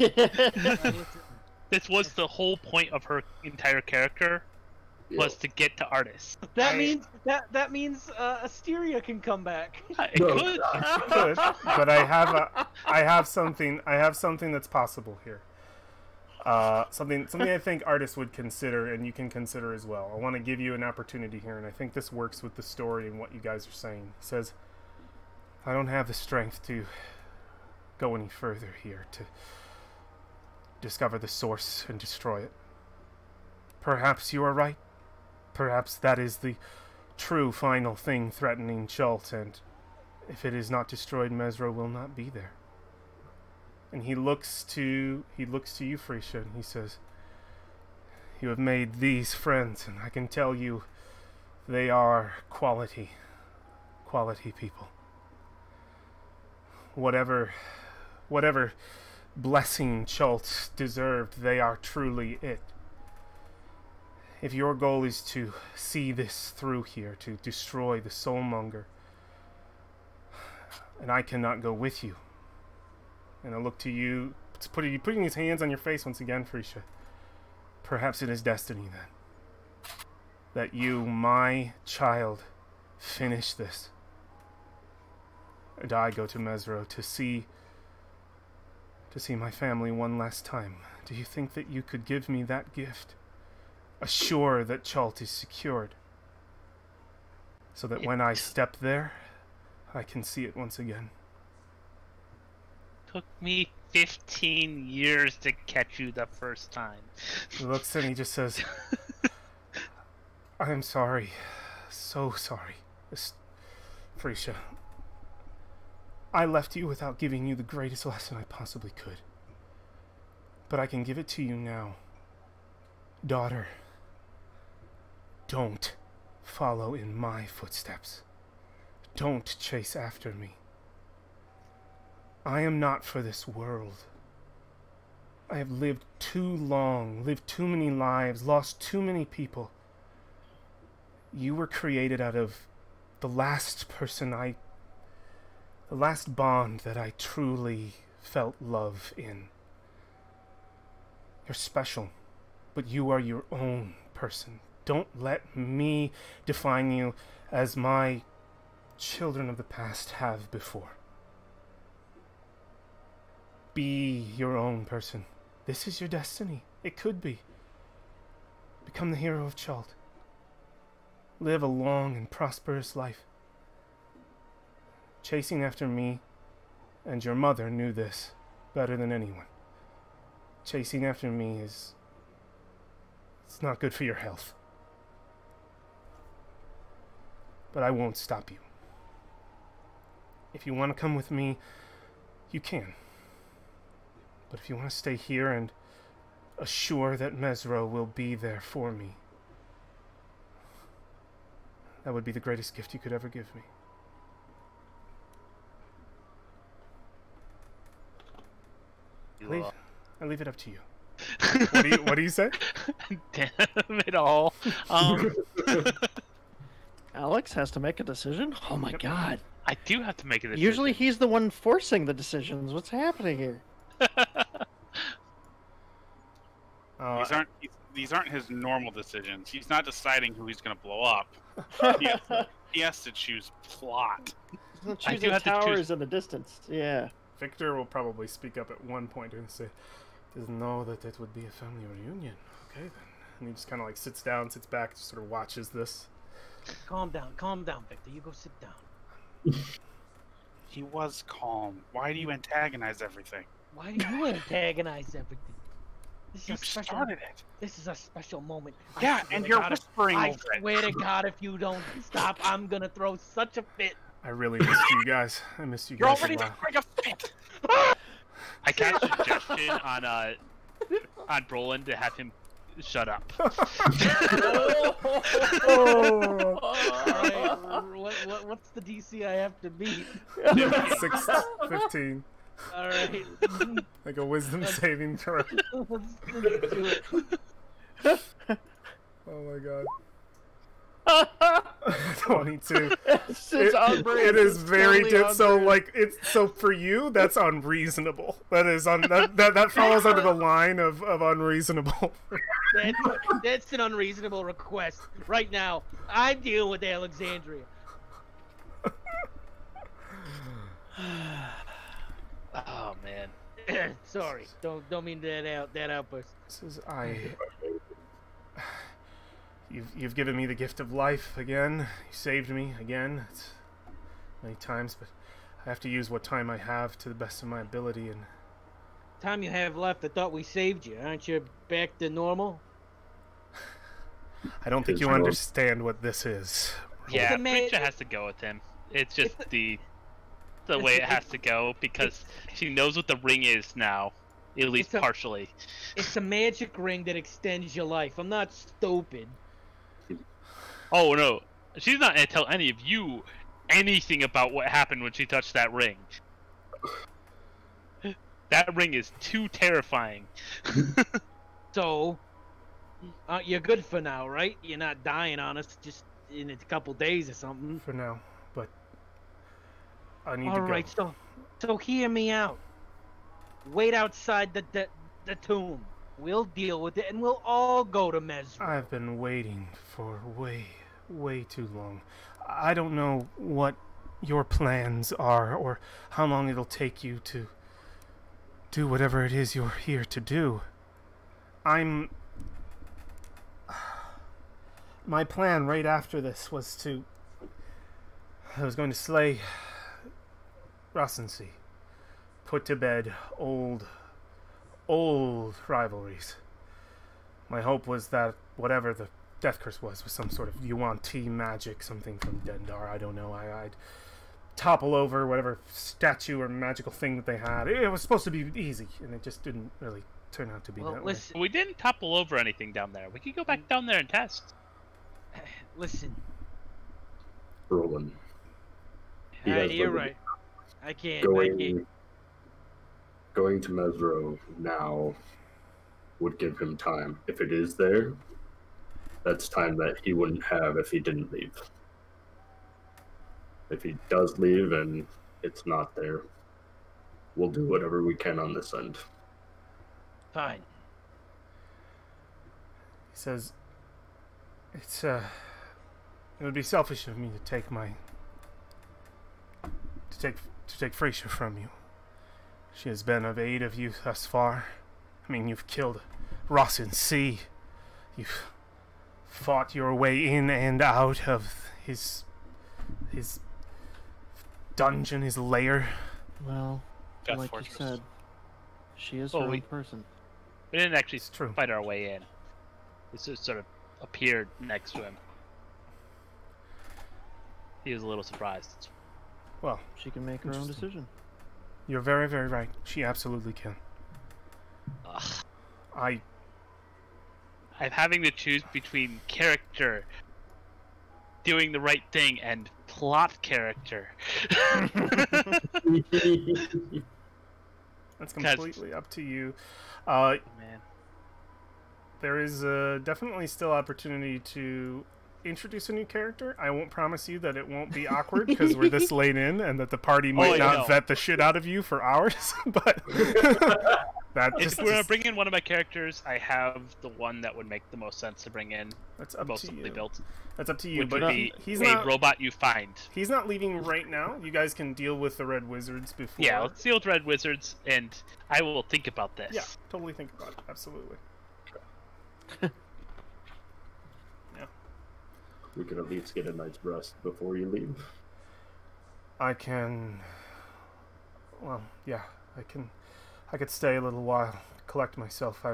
This was the whole point of her entire character, was to get to Artis. That means Asteria can come back. It could. Good, but I have something that's possible here. Something I think artists would consider, and you can consider as well. I want to give you an opportunity here, and I think this works with the story and what you guys are saying. He says, I don't have the strength to go any further here, to discover the source and destroy it. Perhaps you are right. Perhaps that is the true final thing threatening Chult, and if it is not destroyed, Mesro will not be there. And he looks to you, Frisia, and he says, you have made these friends, and I can tell you they are quality people. Whatever blessing Chult deserved, they are truly it. If your goal is to see this through here, to destroy the soulmonger, and I cannot go with you, and I look to you, putting his hands on your face once again, Frisia. Perhaps it is destiny then, that you, my child, finish this, and I go to Mesro to see my family one last time. Do you think that you could give me that gift? Assure that Chult is secured, so that when I step there, I can see it once again. Took me 15 years to catch you the first time. He looks and he just says, I am sorry. So sorry. Frisia. I left you without giving you the greatest lesson I possibly could. But I can give it to you now. Daughter, don't follow in my footsteps. Don't chase after me. I am not for this world. I have lived too long, lived too many lives, lost too many people. You were created out of the last bond that I truly felt love in. You're special. but you are your own person. Don't let me define you as my children of the past have before. Be your own person. This is your destiny. It could be. Become the hero of Chult. Live a long and prosperous life. Chasing after me, and your mother knew this better than anyone. Chasing after me it's not good for your health. But I won't stop you. If you want to come with me, you can. But if you want to stay here and assure that Mesro will be there for me, that would be the greatest gift you could ever give me. I leave it up to you. What do you say? Damn it all. Alex has to make a decision? Oh my god. I do have to make a decision. Usually he's the one forcing the decisions. What's happening here? These aren't his normal decisions. He's not deciding who he's going to blow up. He has to choose plot. Choosing towers in the distance. Yeah. Victor will probably speak up at one point and say, "Didn't know that it would be a family reunion." Okay then. And he just kind of like sits down, sits back, just sort of watches this. Calm down, Victor. You go sit down. He was calm. Why do you antagonize everything? Why do you antagonize everything? This You is a special, started it. This is a special moment. Yeah, and you're whispering I over it. swear to God, if you don't stop, I'm gonna throw such a fit. I really missed you guys. I missed you You're guys already a lot. throwing a fit. I cast a suggestion on Brolin to have him shut up. Alright, what's the DC I have to beat? 15. Alright. Like a wisdom saving throw. Let's do it. Oh my god. 22. It's on brand. It is It's very totally on so brand. like it's so for you that's unreasonable. That is that falls under the line of unreasonable. That's an unreasonable request. Right now, I'm dealing with Alexandria. Oh man. Sorry, don't mean that outburst. This is You've given me the gift of life again. You saved me again. It's many times, but I have to use what time I have to the best of my ability. And Time you have left, I thought we saved you. Aren't you back to normal? I don't think you understand what this is. Yeah, It's a Preacher has to go with him. It's just the way it has to go because she knows what the ring is now, at least partially. It's a magic ring that extends your life. I'm not stupid. Oh no, she's not gonna tell any of you anything about what happened when she touched that ring. That ring is too terrifying. So, you're good for now, right? You're not dying on us just in a couple days or something. For now, but I need All to go. right, so hear me out. Wait outside the tomb. We'll deal with it, and we'll all go to Mesra. I've been waiting for way too long. I don't know what your plans are or how long it'll take you to do whatever it is you're here to do. My plan right after this was I was going to slay Rossensea. Put to bed old rivalries. My hope was that whatever the death curse was some sort of Yuan-Ti magic, something from Dendar, I don't know. I'd topple over whatever statue or magical thing that they had. It was supposed to be easy, and it just didn't really turn out to be that way. We didn't topple over anything down there. We could go back down there and test. Listen. Roland. He has You're the- right. I can't. Going to Mesro now would give him time. If it is there, that's time that he wouldn't have if he didn't leave. If he does leave and it's not there, we'll do whatever we can on this end. Fine. He says, "It would be selfish of me to take Frasier from you. She has been of aid of you thus far. I mean, you've killed Ross and C. You've fought your way in and out of his dungeon, his lair." Well, Death like Fortress. you said, she is Oh, her we- own person. We didn't actually It's true. fight our way in. We just sort of appeared next to him. He was a little surprised. Well, She can make her own Interesting. decision. you're very, very right. She absolutely can. Ugh. I'm Having to choose between character doing the right thing and plot character. That's Guys. completely up to you. Man. There is definitely still opportunity to introduce a new character. I won't promise you that it won't be awkward because we're this late in and that the party might yeah, not no. vet the shit out of you for hours. But that If just, we're gonna bring in one of my characters, I have the one that would make the most sense to bring in. that's up Most to simply you. built. That's up to you. Which But would be he's a not. robot you find. He's not leaving right now. You guys can deal with the Red Wizards before. Yeah, let's deal with Red Wizards, and I will think about this. Yeah, totally think about it. Absolutely. We can at least get a night's rest before you leave. I can. Well, yeah, I could stay a little while, collect myself.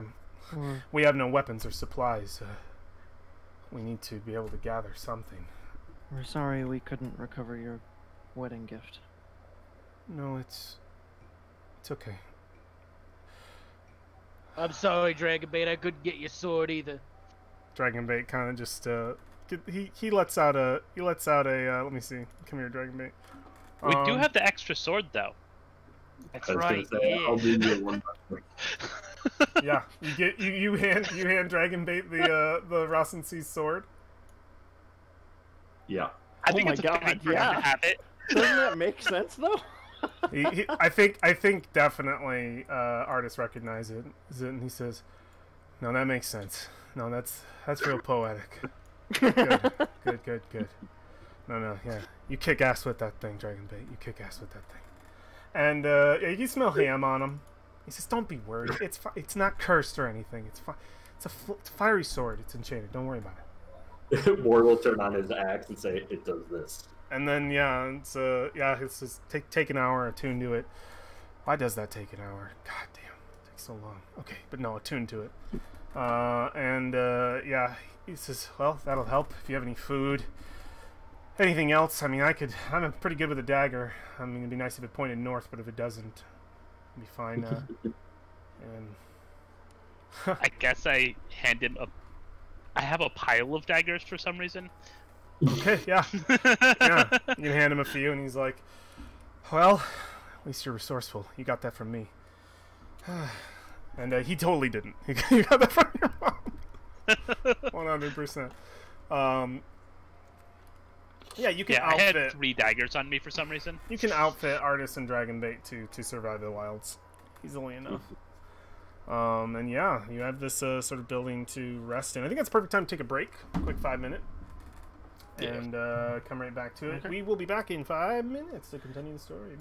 We have no weapons or supplies. We need to be able to gather something. We're sorry we couldn't recover your wedding gift. No, it's okay. I'm sorry, Dragonbait. I couldn't get your sword either. Dragonbait kind of just he lets out a let me see. Come here, Dragonbait. We do have the extra sword, though. That's I was right. gonna say, Yeah. I'll do you one back. Yeah, you hand Dragonbait the Ross and C's sword. Yeah. I Oh think my it's a God, fitting for him yeah. to have it. Doesn't that make sense though? I think definitely artists recognize it, and he says, "No, that makes sense. No, that's real poetic. Good. No, yeah, you kick ass with that thing, Dragonbait. You kick ass with that thing." And yeah, you can smell ham on him. He says, "Don't be worried. It's not cursed or anything. It's it's a fiery sword. It's enchanted. Don't worry about it." Ward will turn on his axe and say, "It does this." And then it's just take an hour attune to it. Why does that take an hour? God damn, it takes so long. Okay, but no, attune to it. Yeah, he says, "Well, that'll help if you have any food. Anything else? I mean, I'm pretty good with a dagger. I mean, it'd be nice if it pointed north, but if it doesn't, it'd be fine." And I guess I hand him I have a pile of daggers for some reason. okay, yeah, yeah. You can hand him a few, and he's like, "Well, at least you're resourceful. You got that from me." And he totally didn't. You got that from your mom. 100%. Yeah, you can Yeah, I had outfit. 3 daggers on me for some reason. You can outfit Artist and Dragonbait to survive the wilds easily enough. And yeah, you have this sort of building to rest in. I think that's a perfect time to take a break, quick 5-minute, Yeah. and come right back to it. We will be back in 5 minutes to continue the story.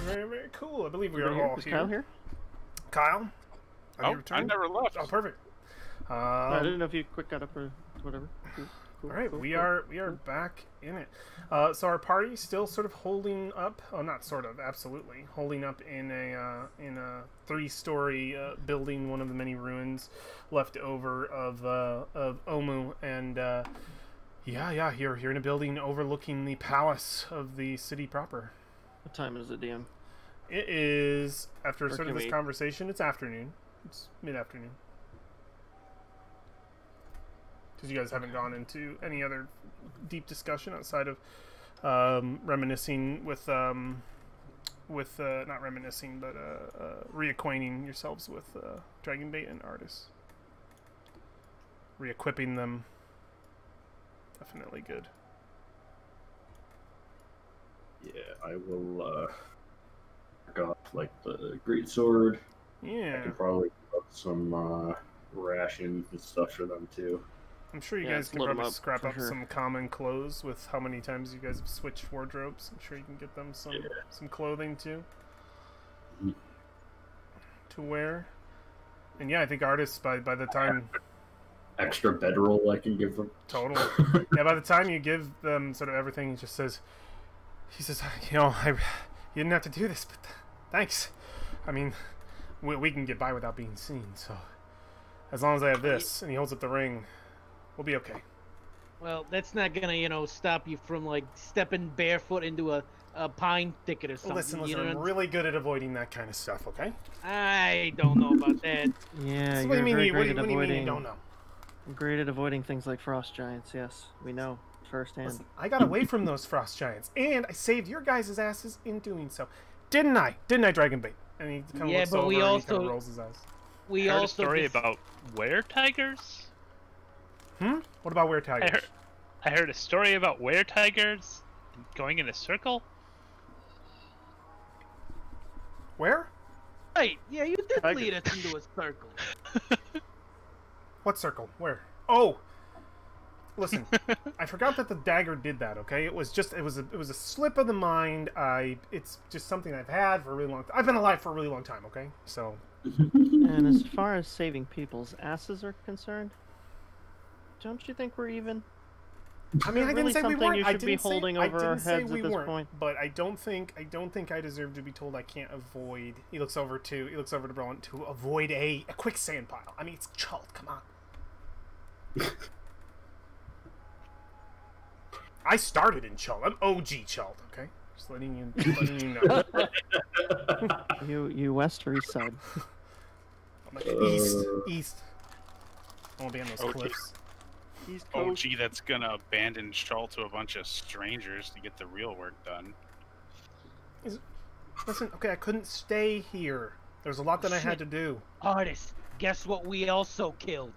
Very, very cool. I believe we are Everybody all Is here. Kyle here? Kyle? Have Oh, you I returned? never left. Oh, perfect. I didn't know if you quick got up or whatever. Cool, All right, cool, we cool. are back in it. So our party's still sort of holding up. Oh, not sort of, absolutely holding up in a 3-story building, one of the many ruins left over of Omu, and yeah, you're in a building overlooking the palace of the city proper. What time is it, DM? It is after Or sort of can this we- conversation. It's afternoon. It's mid-afternoon. Because you guys haven't gone into any other deep discussion outside of reminiscing with not reminiscing, but reacquainting yourselves with Dragonbait and Artis. Reequipping them. Definitely good. Yeah, I will pick up like the great sword. I Yeah, can probably put up some rations and stuff for them too. I'm sure you Yeah, guys can load 'em probably up, scrap for up sure. some common clothes with how many times you guys have switched wardrobes. I'm sure you can get them some clothing too Mhm. to wear. And yeah, I think Artists by the time Extra bedroll I can give them. total yeah, by the time you give them sort of everything, he says, you know, you didn't have to do this, but thanks. I mean, we can get by without being seen, so as long as I have this, and he holds up the ring, we'll be okay. Well, that's not gonna, stop you from like stepping barefoot into a pine thicket or something. Listen, you I'm know? really good at avoiding that kind of stuff, okay? I don't know about that. Yeah, So what do you you're mean very you, what great do at you mean you avoiding. don't know? Great at avoiding things like frost giants. Yes, we know firsthand. Listen, I got away from those frost giants, and I saved your guys' asses in doing so. Didn't I? Didn't I, Dragonbait? And he kind of Yeah, looks but over we and he also- kind of rolls his eyes. We I heard a also story dis- about were-tigers. What about were-tigers? I heard a story about were-tigers going in a circle. Where? Right, yeah, you did Tiger. lead us into a circle. What circle? Where? Oh! Listen, I forgot that the dagger did that, okay? It was a slip of the mind. It's just something I've had for a really long time. I've been alive for a really long time, okay? So, And as far as saving people's asses are concerned, don't you think we're even? I mean, I really didn't say we something weren't. you I should be didn't say, holding I over didn't our say heads we at this weren't, point. but I don't think I deserve to be told I can't avoid. He looks over to Brolin to avoid a quicksand pile. I mean, it's Chult. Come on. I started in Chult. I'm OG Chult. Okay, just letting you know. You west or east side? I'm like, east. I won't be on those Okay. cliffs. East Oh, coast. gee, that's gonna abandon Chult to a bunch of strangers to get the real work done. Listen, okay, I couldn't stay here. There's a lot that I had Shit. to do. Artist, guess what we also killed?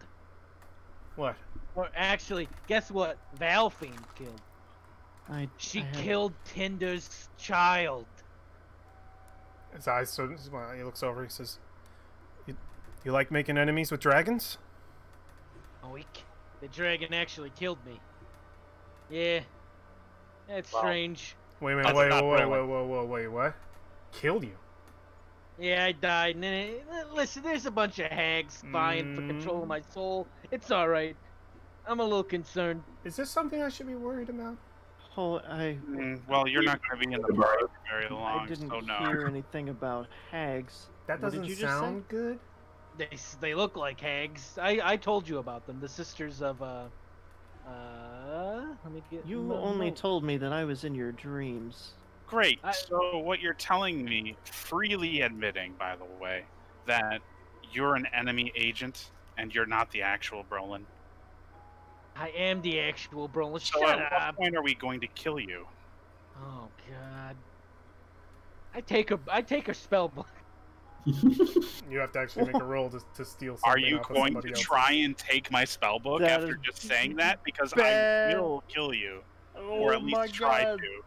What? Or actually, guess what Valfiend killed? She I had- killed Tinder's child. His eyes sort of, well, he looks over. He says, "You like making enemies with dragons?" Oik. The dragon actually killed me. Yeah. That's Wow. strange. Wait a minute, That's wait, not wait, Brolin. wait, what? Killed you? Yeah, I died. And then listen, there's a bunch of hags vying for control of my soul. It's alright. I'm a little concerned. Is this something I should be worried about? Oh, Well, you're not gonna be in the party for very I long, didn't so no. hear anything about hags. That What did doesn't you just say? sound good. They look like hags. I told you about them. The sisters of let me get. You my only note. told me that I was in your dreams. Great. So what you're telling me, freely admitting, by the way, that you're an enemy agent and you're not the actual Brolin. I am the actual Brolin. So Shut at up. what point are we going to kill you? Oh God. I take a spell book. You have to actually make a roll to steal something. Are you off of going somebody to else. try and take my spellbook That after is just saying that? Because bad. I will kill you, Oh or at my least try God. to.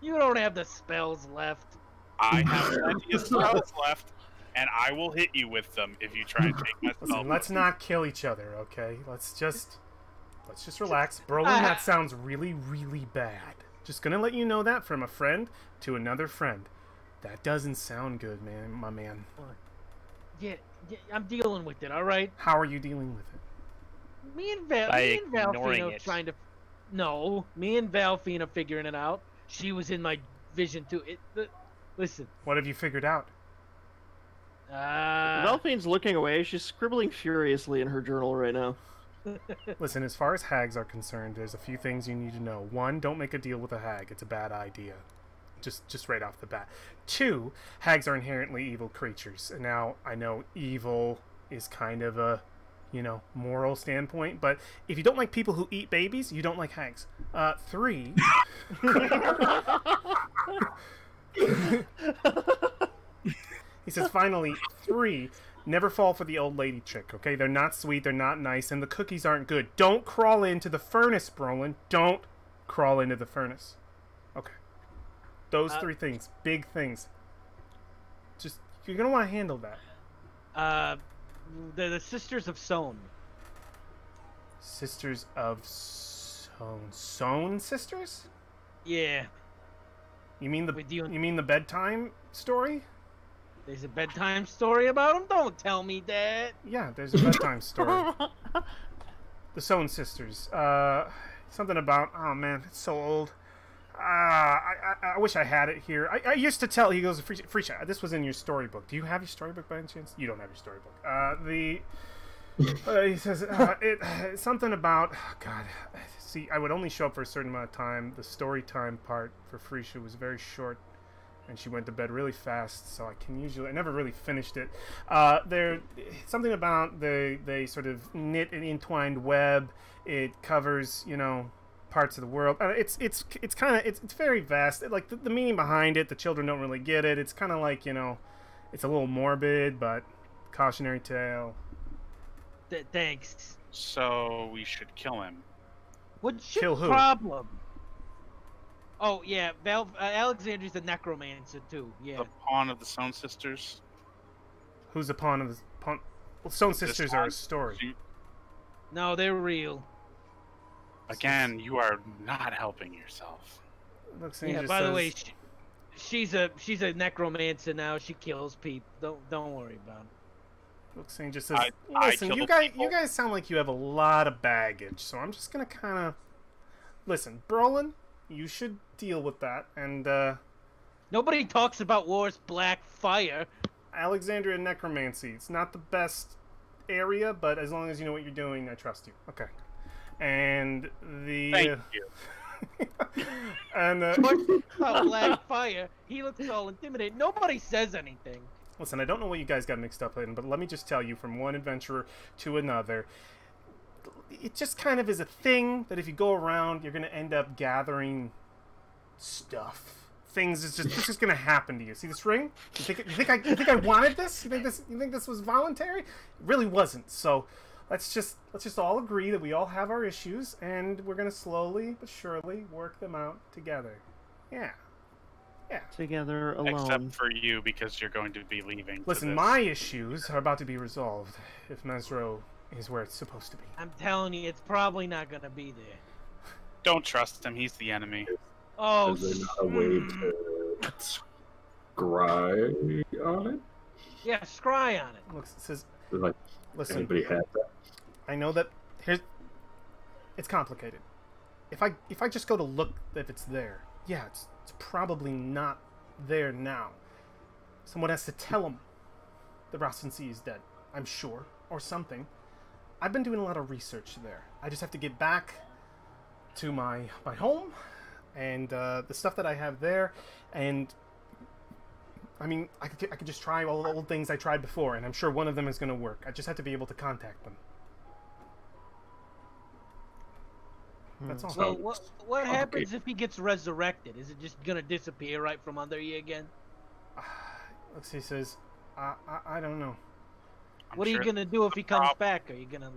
You don't have the spells left. I have plenty of spells left, and I will hit you with them if you try and take my Listen, spellbook. let's not kill each other, okay? Let's just relax. Brolin, that sounds really, really bad. Just gonna let you know that from a friend to another friend. That doesn't sound good, man, my man. Yeah, I'm dealing with it. All right. How are you dealing with it? Me and By Valfina ignoring are it. trying to. No, me and Valfina figuring it out. She was in my vision too. Listen. What have you figured out? Valfine's looking away. She's scribbling furiously in her journal right now. Listen, as far as hags are concerned, there's a few things you need to know. One, don't make a deal with a hag. It's a bad idea. Just right off the bat. Two, hags are inherently evil creatures. And now, I know evil is kind of a, moral standpoint, but if you don't like people who eat babies, you don't like hags. Three... He says, finally, 3, never fall for the old lady chick, okay? They're not sweet, they're not nice, and the cookies aren't good. Don't crawl into the furnace, Brolin. Don't crawl into the furnace. Okay. Those 3 things. Big things. Just, you're going to want to handle that. They're the Sisters of Sown. Sisters of Sown. Sown sisters? Yeah. You mean We're dealing- you mean the bedtime story? There's a bedtime story about them? Don't tell me that. Yeah, there's a bedtime story. The Sown sisters. Something about... Oh, man, it's so old. I wish I had it here. I used to tell... He goes, Freesha, this was in your storybook. Do you have your storybook by any chance? You don't have your storybook. He says... something about... Oh, God. See, I would only show up for a certain amount of time. The story time part for Freesha was very short. And she went to bed really fast, so I never really finished it. Something about they sort of knit an entwined web. It covers, parts of the world. It's very vast. Like the meaning behind it, the children don't really get it. It's kind of like, it's a little morbid, but cautionary tale. Thanks. So we should kill him. What's your Kill who? problem? Oh, yeah, Alexander's a necromancer, too. Yeah. The pawn of the Stone Sisters. Who's the pawn of the pawn? Well, Stone Sisters are a story. No, they're real. Again, you are not helping yourself. Looks Yeah, by the way, she's a necromancer now. She kills people. Don't worry about it. Looks just says, I listen, you kill guys sound like you have a lot of baggage, so I'm just gonna kind of listen, Brolin. You should deal with that, and Nobody talks about war's black fire. Alexandria necromancy. It's not the best area, but as long as you know what you're doing, I trust you. Okay. And the Thank you. and Talks about black fire. He looks all intimidated. Nobody says anything. listen, I don't know what you guys got mixed up in, but let me just tell you, from one adventurer to another, it just kind of is a thing that if you go around, you're going to end up gathering stuff. Things it's just going to happen to you. See this ring? You think I wanted this? You think this was voluntary? It really wasn't. So let's just all agree that we all have our issues, and we're going to slowly but surely work them out together. Yeah. Yeah. Together alone. Except for you, because you're going to be leaving. Listen, my issues are about to be resolved if Mesro is where it's supposed to be. I'm telling you, it's probably not gonna be there. Don't trust him. He's the enemy. Oh, Is there not a way to scry on it? yeah, scry on it. Looks, it says, Like, listen, anybody had that? I know that it's complicated. If I just go to look if it's there, yeah, it's probably not there now. Someone has to tell him the Rastan Sea is dead. I'm sure, or something. I've been doing a lot of research there. I just have to get back to my home and the stuff that I have there, and I mean, I could just try all the old things I tried before, and I'm sure one of them is going to work. I just have to be able to contact them. That's all. Well, what happens if he gets resurrected? Is it just gonna disappear right from under you again? He says, I don't know. What are you gonna do if he comes back? Are you gonna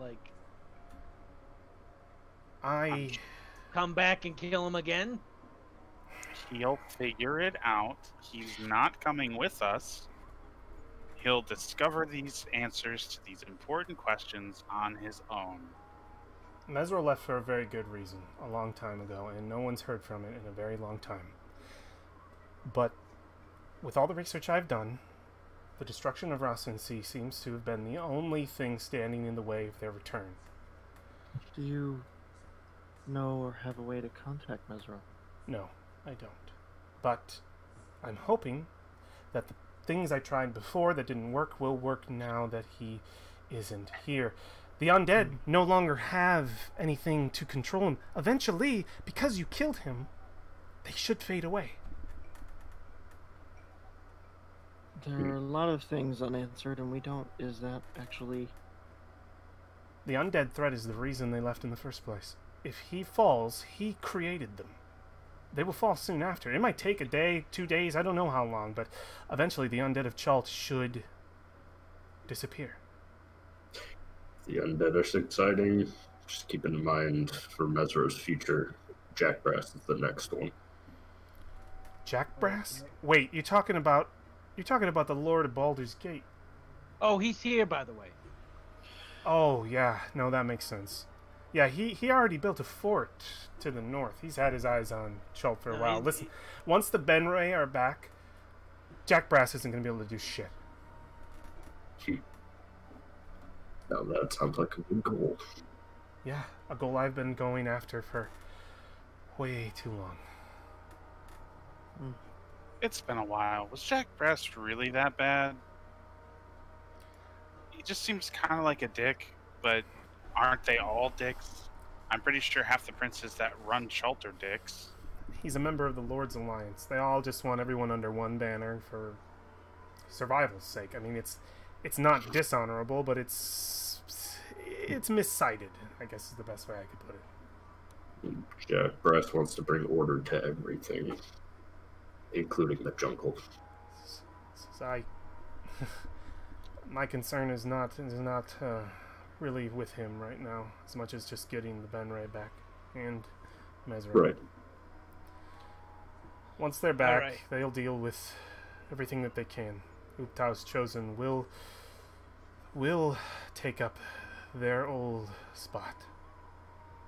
come back and kill him again? He'll figure it out. He's not coming with us. He'll discover these answers to these important questions on his own. Mesro left for a very good reason a long time ago, and no one's heard from it in a very long time. But with all the research I've done, the destruction of Rossency seems to have been the only thing standing in the way of their return. Do you know or have a way to contact Mesro? No, I don't. But I'm hoping that the things I tried before that didn't work will work now that he isn't here. The undead no longer have anything to control him. Eventually, because you killed him, they should fade away. There are a lot of things unanswered, and we don't... Is that actually... The undead threat is the reason they left in the first place. If he falls, he created them. They will fall soon after. It might take a day, 2 days, I don't know how long, but eventually the undead of Chult should disappear. The undead are exciting. Just keep in mind for Mesro's future, Jack Brass is the next one. Jack Brass? Wait, you're talking about the Lord of Baldur's Gate. Oh, he's here, by the way. Oh, yeah. No, that makes sense. Yeah, he already built a fort to the north. He's had his eyes on Chult for a while. Listen, once the Benray are back, Jack Brass isn't going to be able to do shit. Now that sounds like a good goal. Yeah, a goal I've been going after for way too long. It's been a while. Was Jack Brass really that bad? He just seems kind of like a dick, but aren't they all dicks? I'm pretty sure half the princes that run Chult are dicks. He's a member of the Lord's Alliance. They all just want everyone under one banner for survival's sake. I mean, it's not dishonorable, but it's miscited, I guess is the best way I could put it. Jack Brass wants to bring order to everything, including the jungle. My concern is not really with him right now, as much as just getting the Benray back and Mesro. Right. Once they're back, they'll deal with everything that they can. Uptau's Chosen will take up their old spot.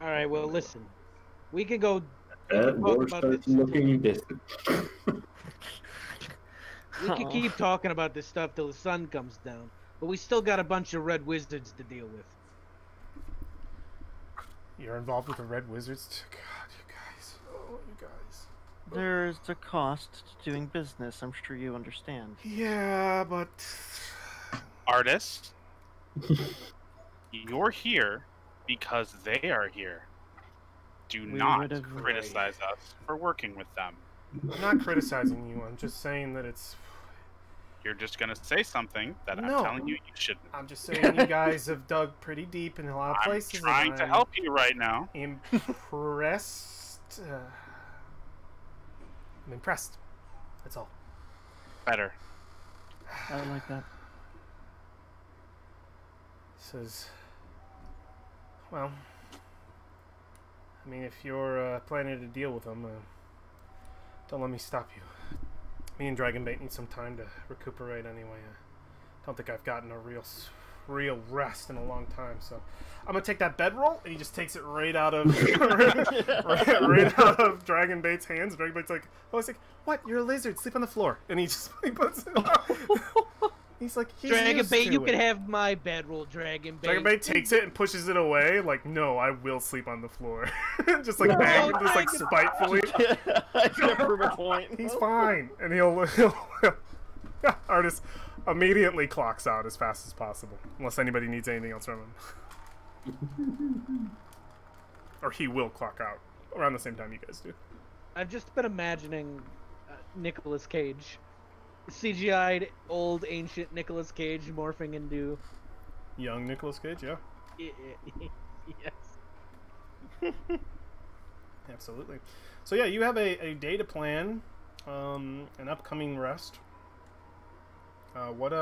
All right. Well, listen. We can go. That war starts looking distant. We can keep talking about this stuff till the sun comes down, but we still got a bunch of red wizards to deal with. You're involved with the red wizards? God, you guys. Oh, you guys. There's a cost to doing business. I'm sure you understand. Yeah, but... Artist, you're here because they are here. Do not criticize us for working with them. I'm not criticizing you. I'm just saying that it's... You're just going to say something that I'm telling you shouldn't. I'm just saying you guys have dug pretty deep in a lot of places. I'm trying to help you right now. Impressed. I'm impressed. That's all. Better. I like that. Says, well, I mean, if you're planning to deal with them, don't let me stop you. Me and Dragonbait need some time to recuperate anyway. I don't think I've gotten a real rest in a long time, so I'm gonna take that bedroll, and he just takes it right out of right out of Dragonbait's hands. Dragonbait's like, oh, I was like, what? You're a lizard. Sleep on the floor, and he puts it on. He's like, Dragonbait, you can have my bedroll, Dragonbait. Dragonbait takes it and pushes it away, like, no, I will sleep on the floor. Just like bang, just like spitefully. I can prove a point. He's fine, and he'll Artist, immediately clocks out as fast as possible, unless anybody needs anything else from him. Or he will clock out around the same time you guys do. I've just been imagining Nicolas Cage, CGI'd old ancient Nicolas Cage morphing into Young Nicolas Cage, yeah. Yes. Absolutely. So yeah, you have a day to plan, an upcoming rest. What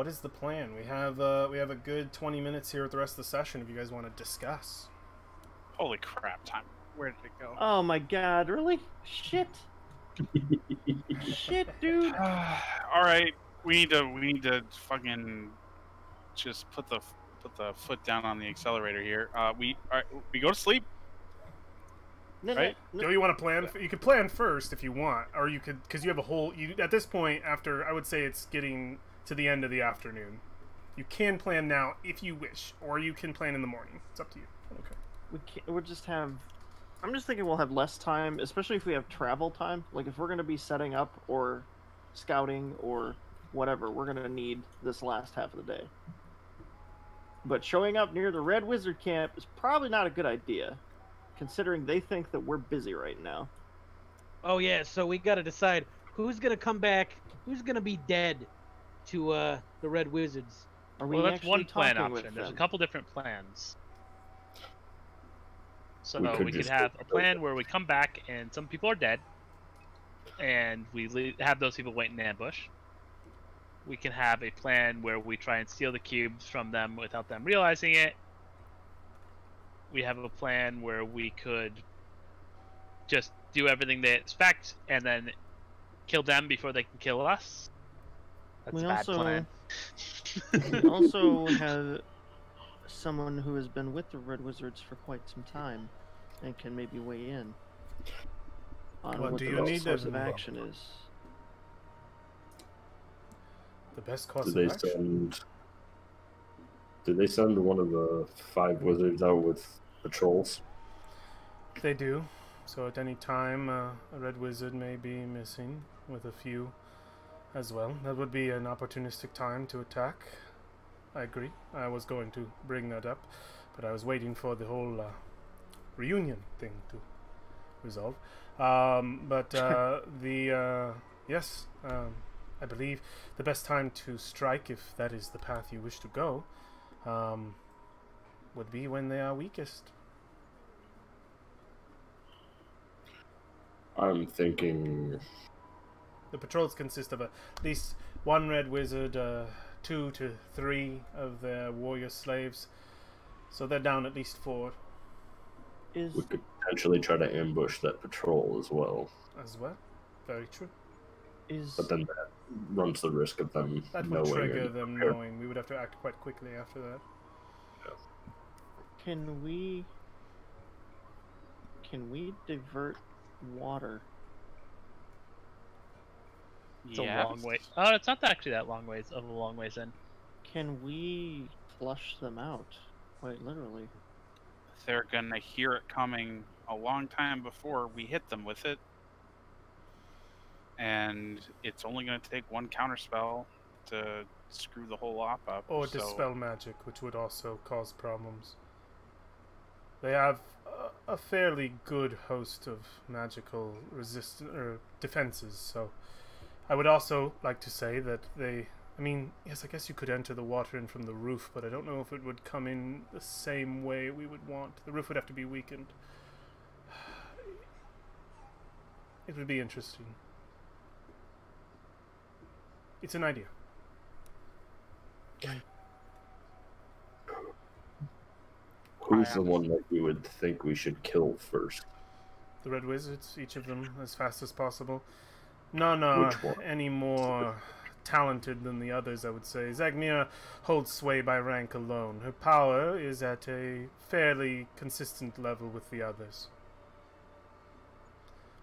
is the plan? We have a good 20 minutes here with the rest of the session if you guys want to discuss. Holy crap, time. Where did it go? Oh my god, really? Shit. Shit, dude. All right, we need to fucking just put the foot down on the accelerator here. We go to sleep. No, Right? Do you want to plan? You could plan first if you want, or you could, because you have a whole. You at this point, after I would say it's getting to the end of the afternoon. You can plan now if you wish, or you can plan in the morning. It's up to you. Okay. We'll just have... I'm just thinking we'll have less time, especially if we have travel time. Like, if we're going to be setting up or scouting or whatever, we're going to need this last half of the day. But showing up near the Red Wizard camp is probably not a good idea, considering they think that we're busy right now. Oh yeah, so we got to decide who's gonna come back, who's gonna be dead to the Red Wizards. Are we Well, that's actually one plan talking with option. There's a them? couple different plans. So We could we could just have go a to plan the- where we come back and some people are dead, and we have those people wait in ambush. We can have a plan where we try and steal the cubes from them without them realizing it. We have a plan where we could just do everything they expect and then kill them before they can kill us. That's We a bad also- plan. We also have someone who has been with the Red Wizards for quite some time and can maybe weigh in on Well, what do the you best need course to- of action is. The best course Did of they action. send? Did they send one of the 5 wizards out with patrols? They do. So at any time, a red wizard may be missing, with a few as well. That would be an opportunistic time to attack. I agree. I was going to bring that up, but I was waiting for the whole reunion thing to resolve. Yes, I believe the best time to strike, if that is the path you wish to go, would be when they are weakest. I'm thinking. The patrols consist of at least one red wizard, 2 to 3 of their warrior slaves, so they're down at least 4 Is We could potentially try to ambush that patrol as well, as well. Very true. but then that runs the risk of them That would knowing. trigger and- them knowing. We would have to act quite quickly after that. can we divert water? It's a long way. Oh, it's not actually that long ways of a long ways in. Can we flush them out? Quite literally. They're gonna hear it coming a long time before we hit them with it. And it's only gonna take one counterspell to screw the whole op up. Or so- dispel magic, which would also cause problems. They have a fairly good host of magical defenses, so I would also like to say that I mean, yes, I guess you could enter the water in from the roof, but I don't know if it would come in the same way we would want. The roof would have to be weakened. It would be interesting. It's an idea. Who's the one that you would think we should kill first? The Red Wizards, each of them as fast as possible. None are Which one? any more talented than the others, I would say. Zagnira holds sway by rank alone. Her power is at a fairly consistent level with the others.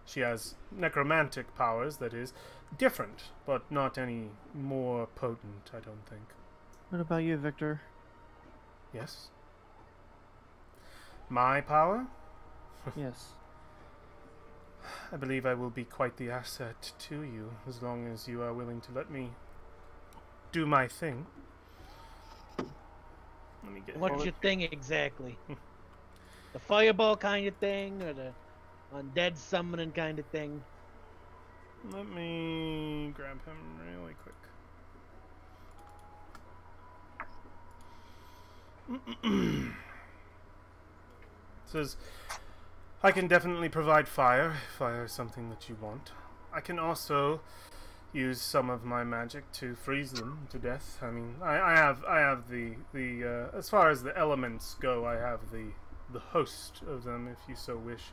She has necromantic powers, that is, different, but not any more potent, I don't think. What about you, Victor? Yes? My power? Yes. I believe I will be quite the asset to you, as long as you are willing to let me do my thing. Let me get. What's your thing exactly? The fireball kind of thing, or the undead summoning kind of thing? Let me grab him really quick. Says, I can definitely provide fire. Fire is something that you want. I can also use some of my magic to freeze them to death. I mean, I have the as far as the elements go, I have the host of them, if you so wish.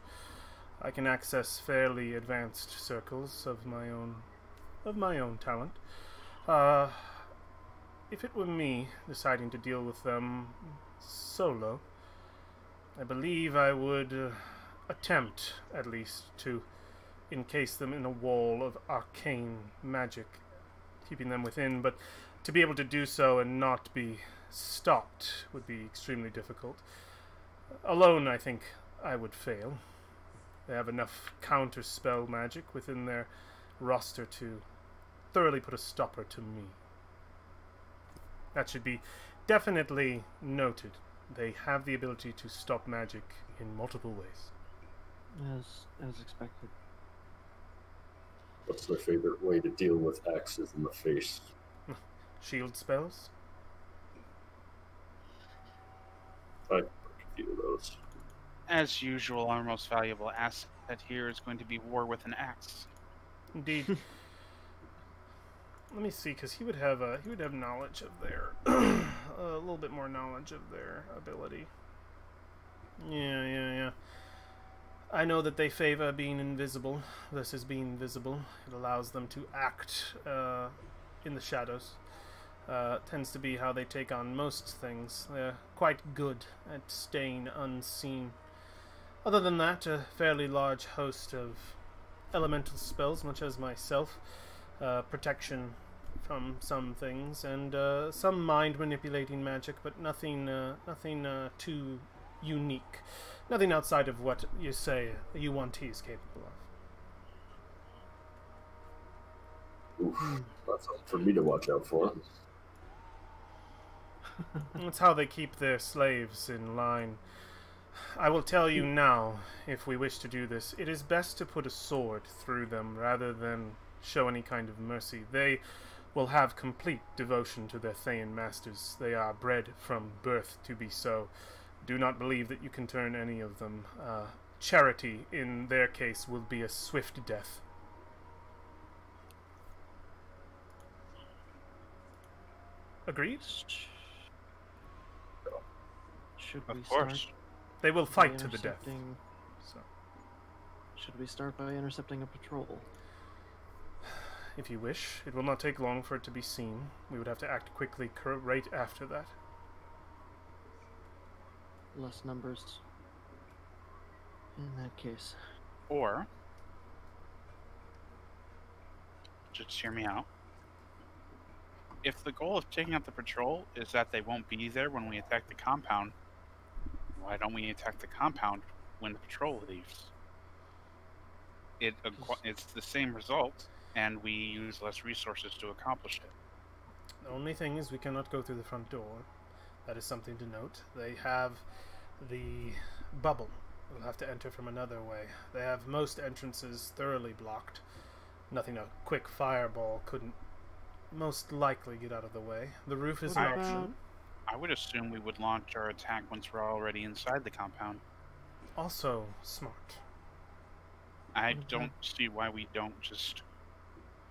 I can access fairly advanced circles of my own talent. If it were me deciding to deal with them solo, I believe I would attempt, at least, to encase them in a wall of arcane magic, keeping them within, but to be able to do so and not be stopped would be extremely difficult. Alone, I think I would fail. They have enough counter-spell magic within their roster to thoroughly put a stopper to me. That should be definitely noted. They have the ability to stop magic in multiple ways. As expected. What's their favorite way to deal with axes in the face? Shield spells? I break a few of those. As usual, our most valuable asset here is going to be war with an axe. Indeed. Let me see, because he would have knowledge of their a little bit more knowledge of their ability. Yeah. I know that they favor being invisible versus being visible. It allows them to act in the shadows. Tends to be how they take on most things. They're quite good at staying unseen. Other than that, a fairly large host of elemental spells, much as myself. Protection from some things, and some mind manipulating magic, but nothing too unique. Nothing outside of what you say a UNT is capable of. Oof, that's something for me to watch out for. That's how they keep their slaves in line. I will tell you now, if we wish to do this, it is best to put a sword through them rather than show any kind of mercy. They will have complete devotion to their Thayan masters. They are bred from birth to be so. Do not believe that you can turn any of them. Charity, in their case, will be a swift death. Agreed? Should Of we course. start They will by fight to the death. intercepting- So, Should we start by intercepting a patrol? if you wish, it will not take long for it to be seen. We would have to act quickly right after that. Less numbers. In that case. Or, just hear me out. If the goal of taking out the patrol is that they won't be there when we attack the compound, why don't we attack the compound when the patrol leaves? It's the same result, and we use less resources to accomplish it. The only thing is we cannot go through the front door. That is something to note. They have the bubble. We'll have to enter from another way. They have most entrances thoroughly blocked. Nothing a quick fireball couldn't most likely get out of the way. The roof is an What option. I would assume we would launch our attack once we're already inside the compound. Also smart. I don't see why we don't just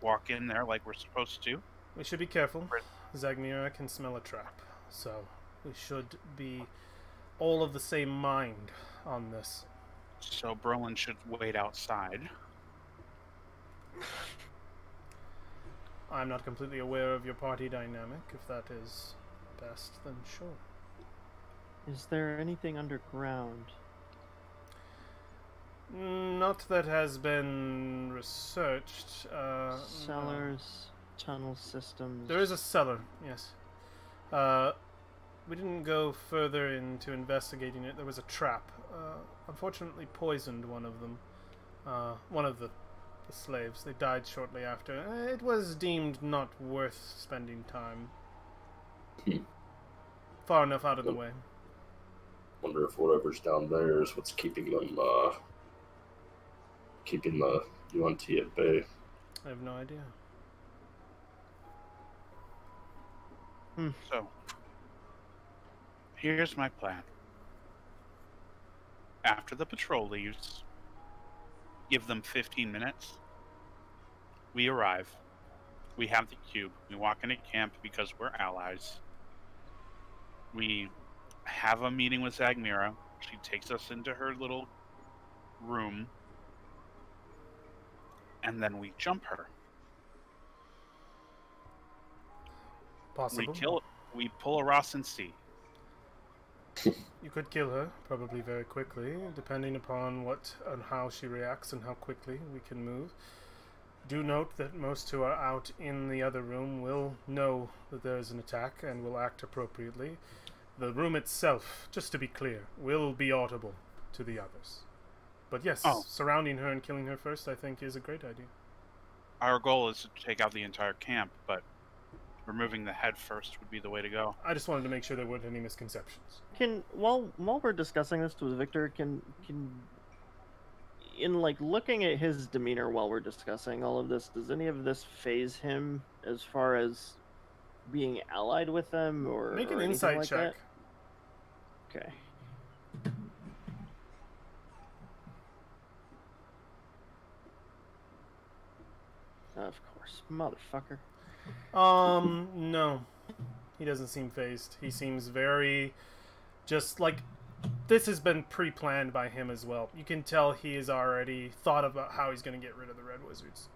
walk in there like we're supposed to. We should be careful. Right. Zagnira can smell a trap, so we should be all of the same mind on this. So Brolin should wait outside. I'm not completely aware of your party dynamic. If that is best, then sure. Is there anything underground? Not that has been researched. No. Cellars, tunnel systems. There is a cellar, yes. We didn't go further into investigating it. There was a trap. Unfortunately poisoned one of them. One of the the slaves. They died shortly after. It was deemed not worth spending time. Far enough out of the way. Wonder if whatever's down there is what's keeping them, keeping the UNT at bay. I have no idea. So, here's my plan. After the patrol leaves, give them 15 minutes. We arrive. We have the cube. We walk into camp because we're allies. We have a meeting with Zagmira. She takes us into her little room. And then we jump her. Possible. We pull a Ross and see. You could kill her, probably very quickly, depending upon what and how she reacts and how quickly we can move. Do note that most who are out in the other room will know that there is an attack and will act appropriately. The room itself, just to be clear, will be audible to the others. But yes, surrounding her and killing her first, I think, is a great idea. Our goal is to take out the entire camp, but removing the head first would be the way to go. I just wanted to make sure there weren't any misconceptions. While we're discussing this with Victor, in like looking at his demeanor while we're discussing all of this, does any of this faze him as far as being allied with them or make an anything insight like check? That? Okay. Of course, motherfucker. No. He doesn't seem phased. He seems very... just like... this has been pre-planned by him as well. You can tell he has already thought about how he's going to get rid of the Red Wizards.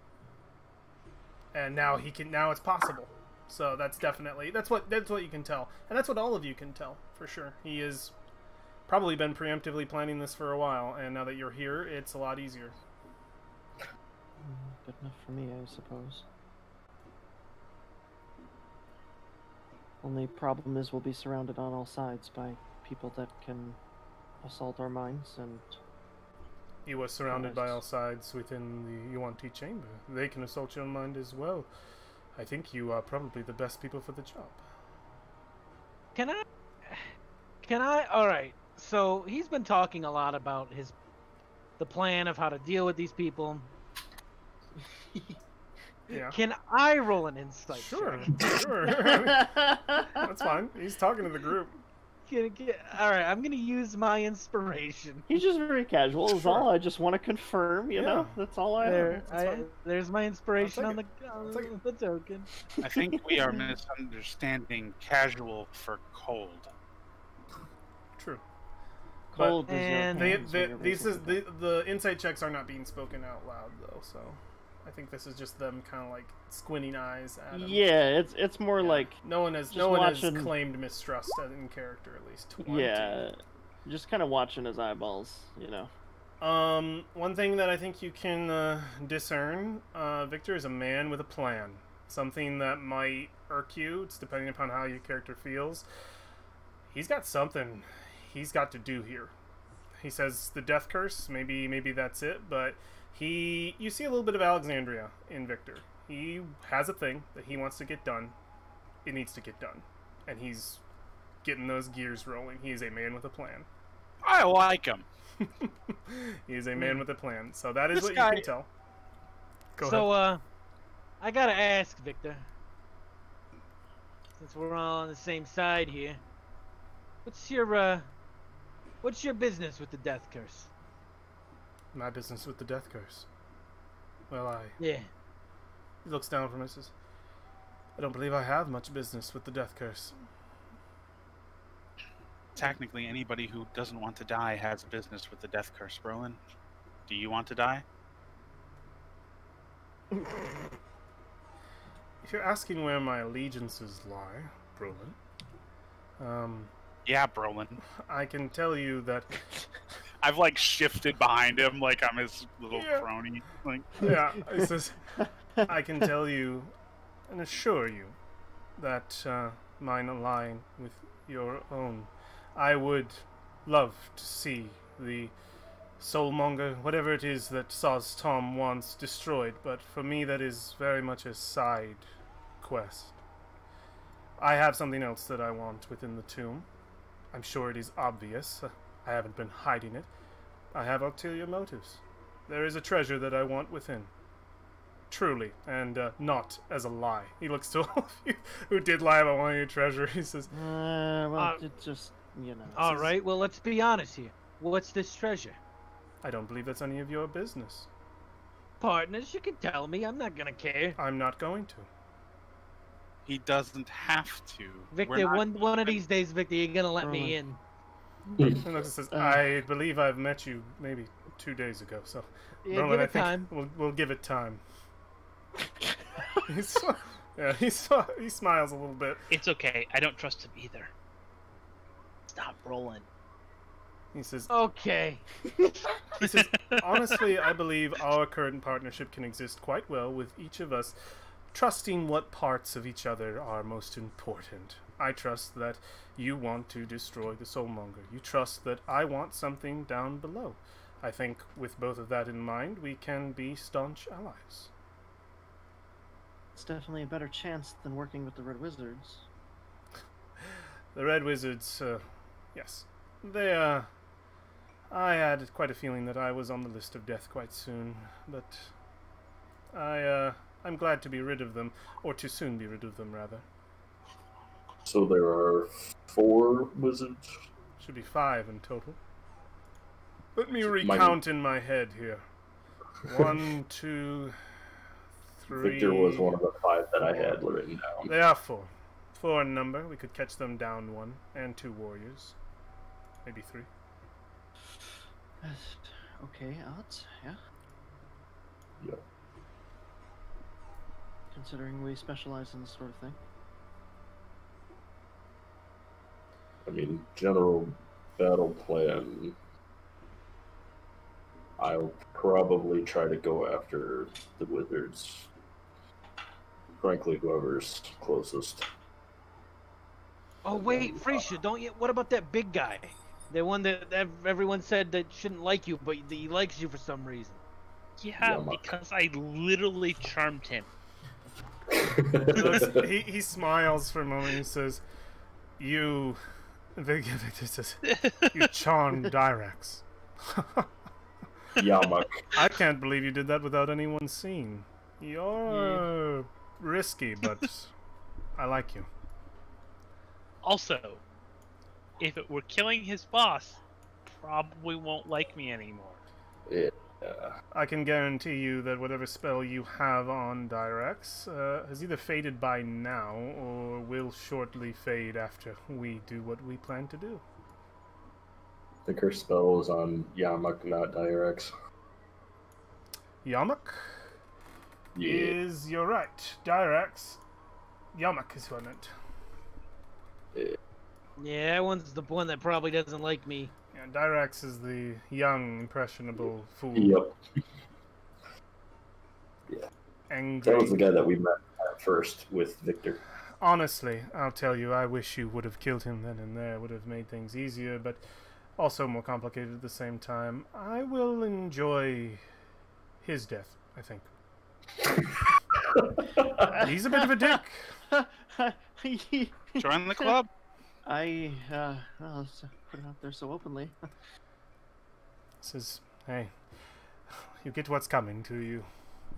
And now now it's possible. So that's definitely... That's what you can tell. And that's what all of you can tell, for sure. He has probably been preemptively planning this for a while, and now that you're here, it's a lot easier. Good enough for me, I suppose. Only problem is we'll be surrounded on all sides by people that can assault our minds, and... You were surrounded by all sides within the UNT chamber. They can assault your mind as well. I think you are probably the best people for the job. Can I? Alright, so he's been talking a lot about the plan of how to deal with these people. Yeah. Can I roll an insight? Sure, sure. That's fine. He's talking to the group. Alright, I'm gonna use my inspiration. He's just very casual, is Sure. all. I just want to confirm, you know? That's all I have. There's my inspiration I'll on take the token. I think we are misunderstanding casual for cold. True. Cold and- The insight checks are not being spoken out loud though, so I think this is just them kind of like squinting eyes at him. Yeah, it's more like no one has watching... claimed mistrust in character, at least. 20. Yeah, just kind of watching his eyeballs, you know. One thing that I think you can discern, Victor is a man with a plan. Something that might irk you. It's depending upon how your character feels. He's got something he's got to do here. He says the death curse. Maybe that's it, but you see a little bit of Alexandria in Victor. He has a thing that he wants to get done. It needs to get done. And he's getting those gears rolling. He is a man with a plan. I like him. He is a man with a plan. So that is This what guy... you can tell. Go So, ahead. I gotta ask, Victor. Since we're all on the same side here, what's your business with the death curse? My business with the death curse. Well, Yeah. He looks down from it and says, I don't believe I have much business with the death curse. Technically, anybody who doesn't want to die has business with the death curse, Brolin. Do you want to die? If you're asking where my allegiances lie, Brolin, Yeah, Brolin. I can tell you that... I've like shifted behind him like I'm his little Yeah. crony. Like, Yeah, it says, I can tell you and assure you that mine align with your own. I would love to see the soulmonger, whatever it is that Saz Tom wants destroyed, but for me that is very much a side quest. I have something else that I want within the tomb. I'm sure it is obvious. I haven't been hiding it. I have ulterior motives. There is a treasure that I want within. Truly, and not as a lie. He looks to all of you who did lie about wanting your treasure. He says, It's just, you know. All right, well, let's be honest here. What's this treasure? I don't believe that's any of your business. Partners, you can tell me. I'm not gonna care. I'm not going to. He doesn't have to. Victor, one of these days, Victor, you're gonna let me in. And looks and says, I believe I've met you maybe 2 days ago, so... Yeah, Roland, give I it think time. We'll give it time. He smiles a little bit. It's okay. I don't trust him either. Stop rolling. He says, Okay. He says, honestly, I believe our current partnership can exist quite well with each of us trusting what parts of each other are most important. I trust that you want to destroy the Soulmonger. You trust that I want something down below. I think with both of that in mind, we can be staunch allies. It's definitely a better chance than working with the Red Wizards. The Red Wizards, yes. They, I had quite a feeling that I was on the list of death quite soon, but I'm glad to be rid of them, or to soon be rid of them, rather. So there are 4 wizards? Should be 5 in total. Let me recount in my head here. 1, 2, 3... Victor was one of the 5 that I had written down. They are 4. 4 in number. We could catch them down 1. And 2 warriors. Maybe 3. Okay, odds, yeah. Yep. Considering we specialize in this sort of thing. I mean, general battle plan... I'll probably try to go after the wizards. Frankly, whoever's closest. Oh wait, Frasier, don't you? What about that big guy? The one that everyone said that shouldn't like you, but he likes you for some reason. Yeah, because I literally charmed him. He smiles for a moment. He says, "You, Victor says, you charmed Dyrax." Yamak. I can't believe you did that without anyone seeing. You're risky, but I like you. Also, if it were killing his boss, probably won't like me anymore. Yeah. I can guarantee you that whatever spell you have on Dyrax has either faded by now or will shortly fade after we do what we plan to do. I think her spell is on Yamak, not Dyrax. Yamak? Yeah. You're right. Dyrax. Yamak is who I meant. Yeah, that one's the one that probably doesn't like me. Yeah, Dyrax is the young, impressionable fool. Yep. Yeah. Angry. That was the guy that we met at first with Victor. Honestly, I'll tell you, I wish you would have killed him then and there. It would have made things easier, but also more complicated at the same time. I will enjoy his death, I think. He's a bit of a dick. Join the club. Well, put it out there so openly. Says, hey, you get what's coming to you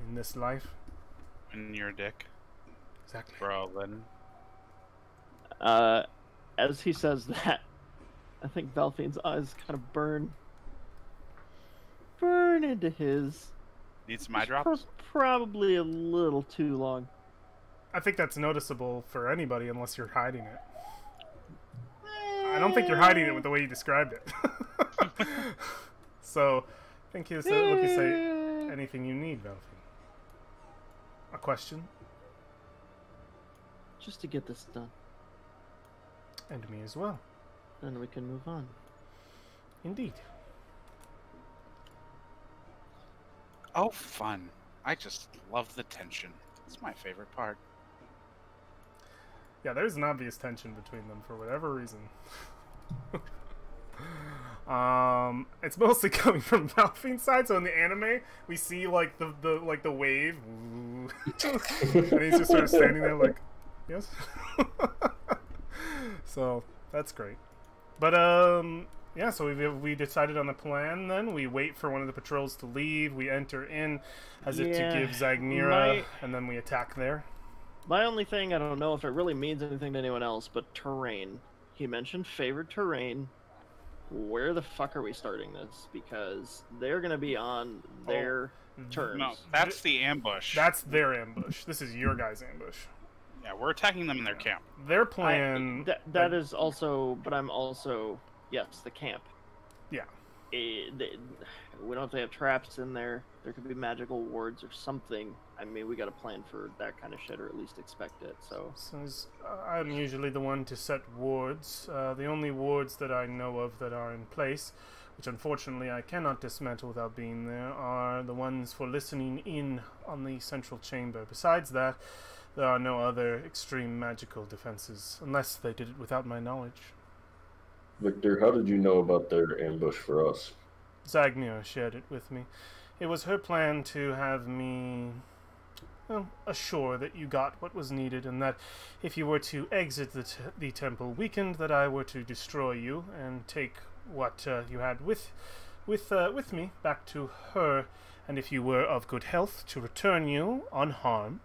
in this life. And you're a dick. Exactly. Bro, then. As he says that, I think Valfien's eyes kind of burn into his. Need some eye drops? Probably a little too long. I think that's noticeable for anybody unless you're hiding it. I don't think you're hiding it with the way you described it. So, I think he'll say, look, you say anything you need, Valfien. A question? Just to get this done. And me as well. Then we can move on. Indeed. Oh, fun. I just love the tension. It's my favorite part. Yeah, there's an obvious tension between them for whatever reason. It's mostly coming from Valfine's side. So in the anime, we see like the wave, and he's just sort of standing there like, yes. So that's great. But yeah. So we decided on a plan. Then we wait for one of the patrols to leave. We enter in as if to give Zagnira, and then we attack there. My only thing, I don't know if it really means anything to anyone else, but terrain. He mentioned favored terrain. Where the fuck are we starting this? Because they're gonna be on their terms. No, that's the ambush. That's their ambush. This is your guys' ambush. Yeah, we're attacking them in their camp. Their plan. That is also, but I'm also, yes, the camp. Yeah. We don't have to have traps in there. There could be magical wards or something. I mean, we got a plan for that kind of shit, or at least expect it. So I'm usually the one to set wards. The only wards that I know of that are in place, which unfortunately I cannot dismantle without being there, are the ones for listening in on the central chamber. Besides that, there are no other extreme magical defenses, unless they did it without my knowledge. Victor, how did you know about their ambush for us? Zagnira shared it with me. It was her plan to have me, well, assure that you got what was needed, and that if you were to exit the temple weakened, that I were to destroy you and take what you had with me back to her, and if you were of good health, to return you unharmed,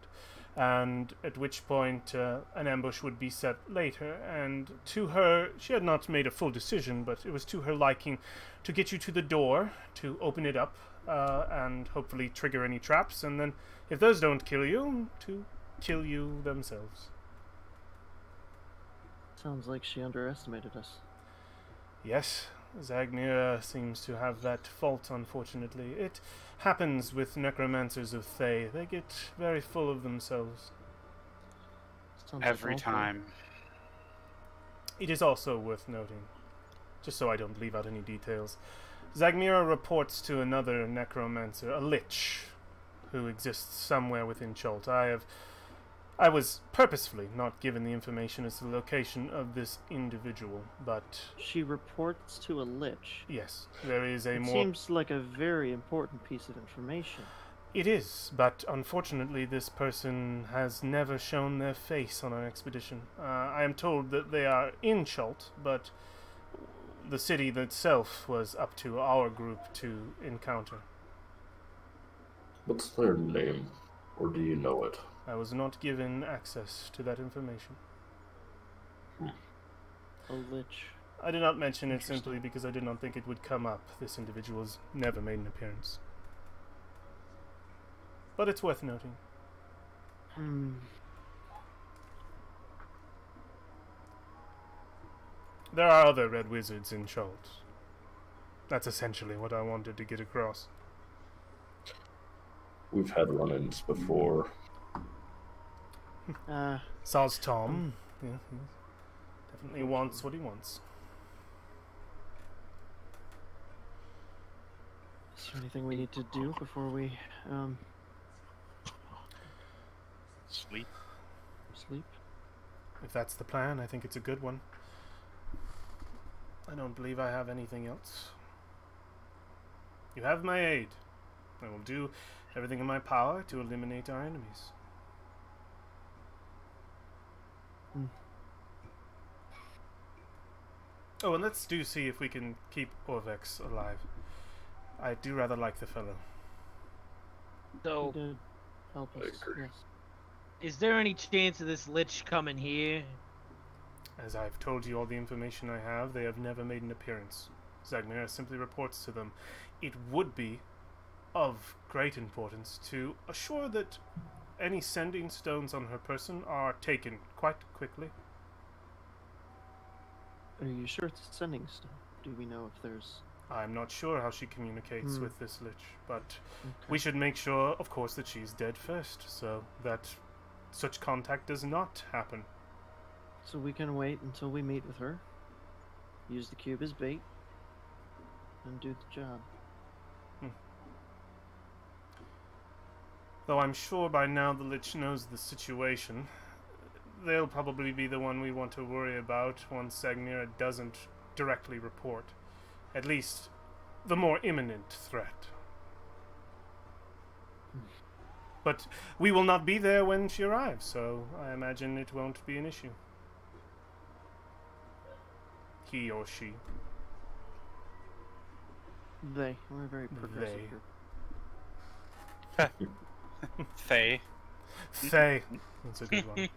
and at which point an ambush would be set later. And to her, she had not made a full decision, but it was to her liking to get you to the door, to open it up, and hopefully trigger any traps, and then if those don't kill you, to kill you themselves. Sounds like she underestimated us. Yes, Zagnira seems to have that fault, unfortunately. It happens with necromancers of Thay. They get very full of themselves. Every time. It is also worth noting, just so I don't leave out any details, Zagnira reports to another necromancer, a lich, who exists somewhere within Chult. I was purposefully not given the information as to the location of this individual, but... She reports to a lich? Yes, there is a it more... seems like a very important piece of information. It is, but unfortunately this person has never shown their face on our expedition. I am told that they are in Chult, but the city itself was up to our group to encounter. What's their name, or do you know it? I was not given access to that information. A lich. I did not mention it simply because I did not think it would come up. This individual has never made an appearance. But it's worth noting. There are other red wizards in Chult. That's essentially what I wanted to get across. We've had run-ins before. Saw's Tom. Yeah, he definitely wants what he wants. Is there anything we need to do before we Sleep. sleep? If that's the plan, I think it's a good one. I don't believe I have anything else. You have my aid. I will do everything in my power to eliminate our enemies. Oh, and let's see if we can keep Orvex alive. I do rather like the fellow. So, He did help us. Yes. is there any chance of this lich coming here? As I've told you all the information I have, they have never made an appearance. Zagnira simply reports to them. It would be of great importance to assure that any sending stones on her person are taken quite quickly. Are you sure it's a sending stone? Do we know if there's... I'm not sure how she communicates with this lich, but we should make sure, of course, that she's dead first, so that such contact does not happen. So we can wait until we meet with her, use the cube as bait, and do the job. Though I'm sure by now the lich knows the situation. They'll probably be the one we want to worry about once Zagnira doesn't directly report. At least, the more imminent threat. But we will not be there when she arrives, so I imagine it won't be an issue. He or she. They. We're a very progressive They. group. Faye. Faye. That's a good one.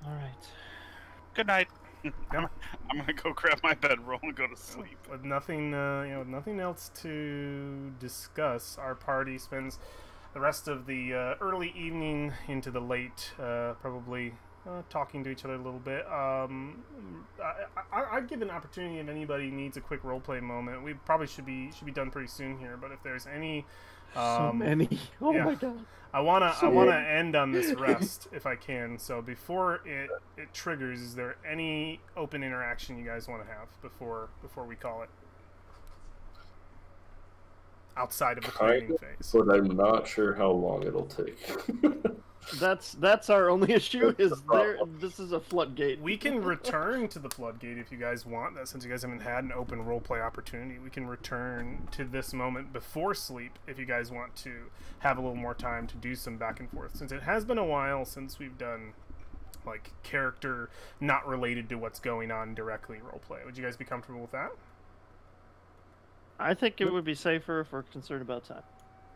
All right. Good night. Yeah. I'm gonna go grab my bedroll and go to sleep. With nothing, with nothing else to discuss, our party spends the rest of the early evening into the late, probably talking to each other a little bit. I'd give an opportunity if anybody needs a quick roleplay moment. We probably should be done pretty soon here, but if there's any, So many. Oh yeah. my god. I wanna end on this rest if I can. So before it triggers, is there any open interaction you guys want to have before we call it? Outside of the planning phase. But I'm not sure how long it'll take. That's our only issue. This is a floodgate. We can return to the floodgate if you guys want that, since you guys haven't had an open roleplay opportunity. We can return to this moment before sleep if you guys want to have a little more time to do some back and forth, since it has been a while since we've done like character not related to what's going on directly roleplay. Would you guys be comfortable with that? I think it would be safer if we're concerned about time.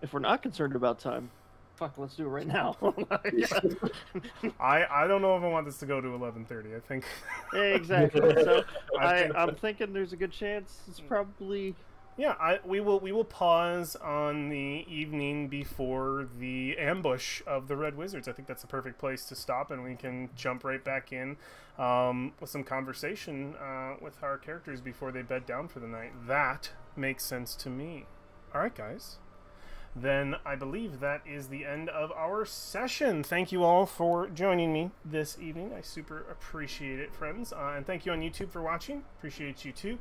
If we're not concerned about time, fuck, let's do it right now. I don't know if I want this to go to 11:30. I think. Exactly. So I'm thinking there's a good chance it's probably. Yeah, we will pause on the evening before the ambush of the Red Wizards. I think that's the perfect place to stop, and we can jump right back in with some conversation with our characters before they bed down for the night. That makes sense to me. All right, guys. Then I believe that is the end of our session. Thank you all for joining me this evening. I super appreciate it, friends. And thank you on YouTube for watching. Appreciate you too.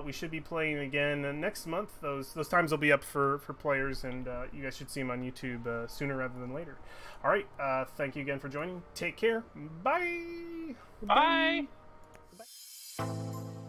We should be playing again next month. Those times will be up for players, and you guys should see them on YouTube sooner rather than later. All right. Thank you again for joining. Take care. Bye. Bye. Bye.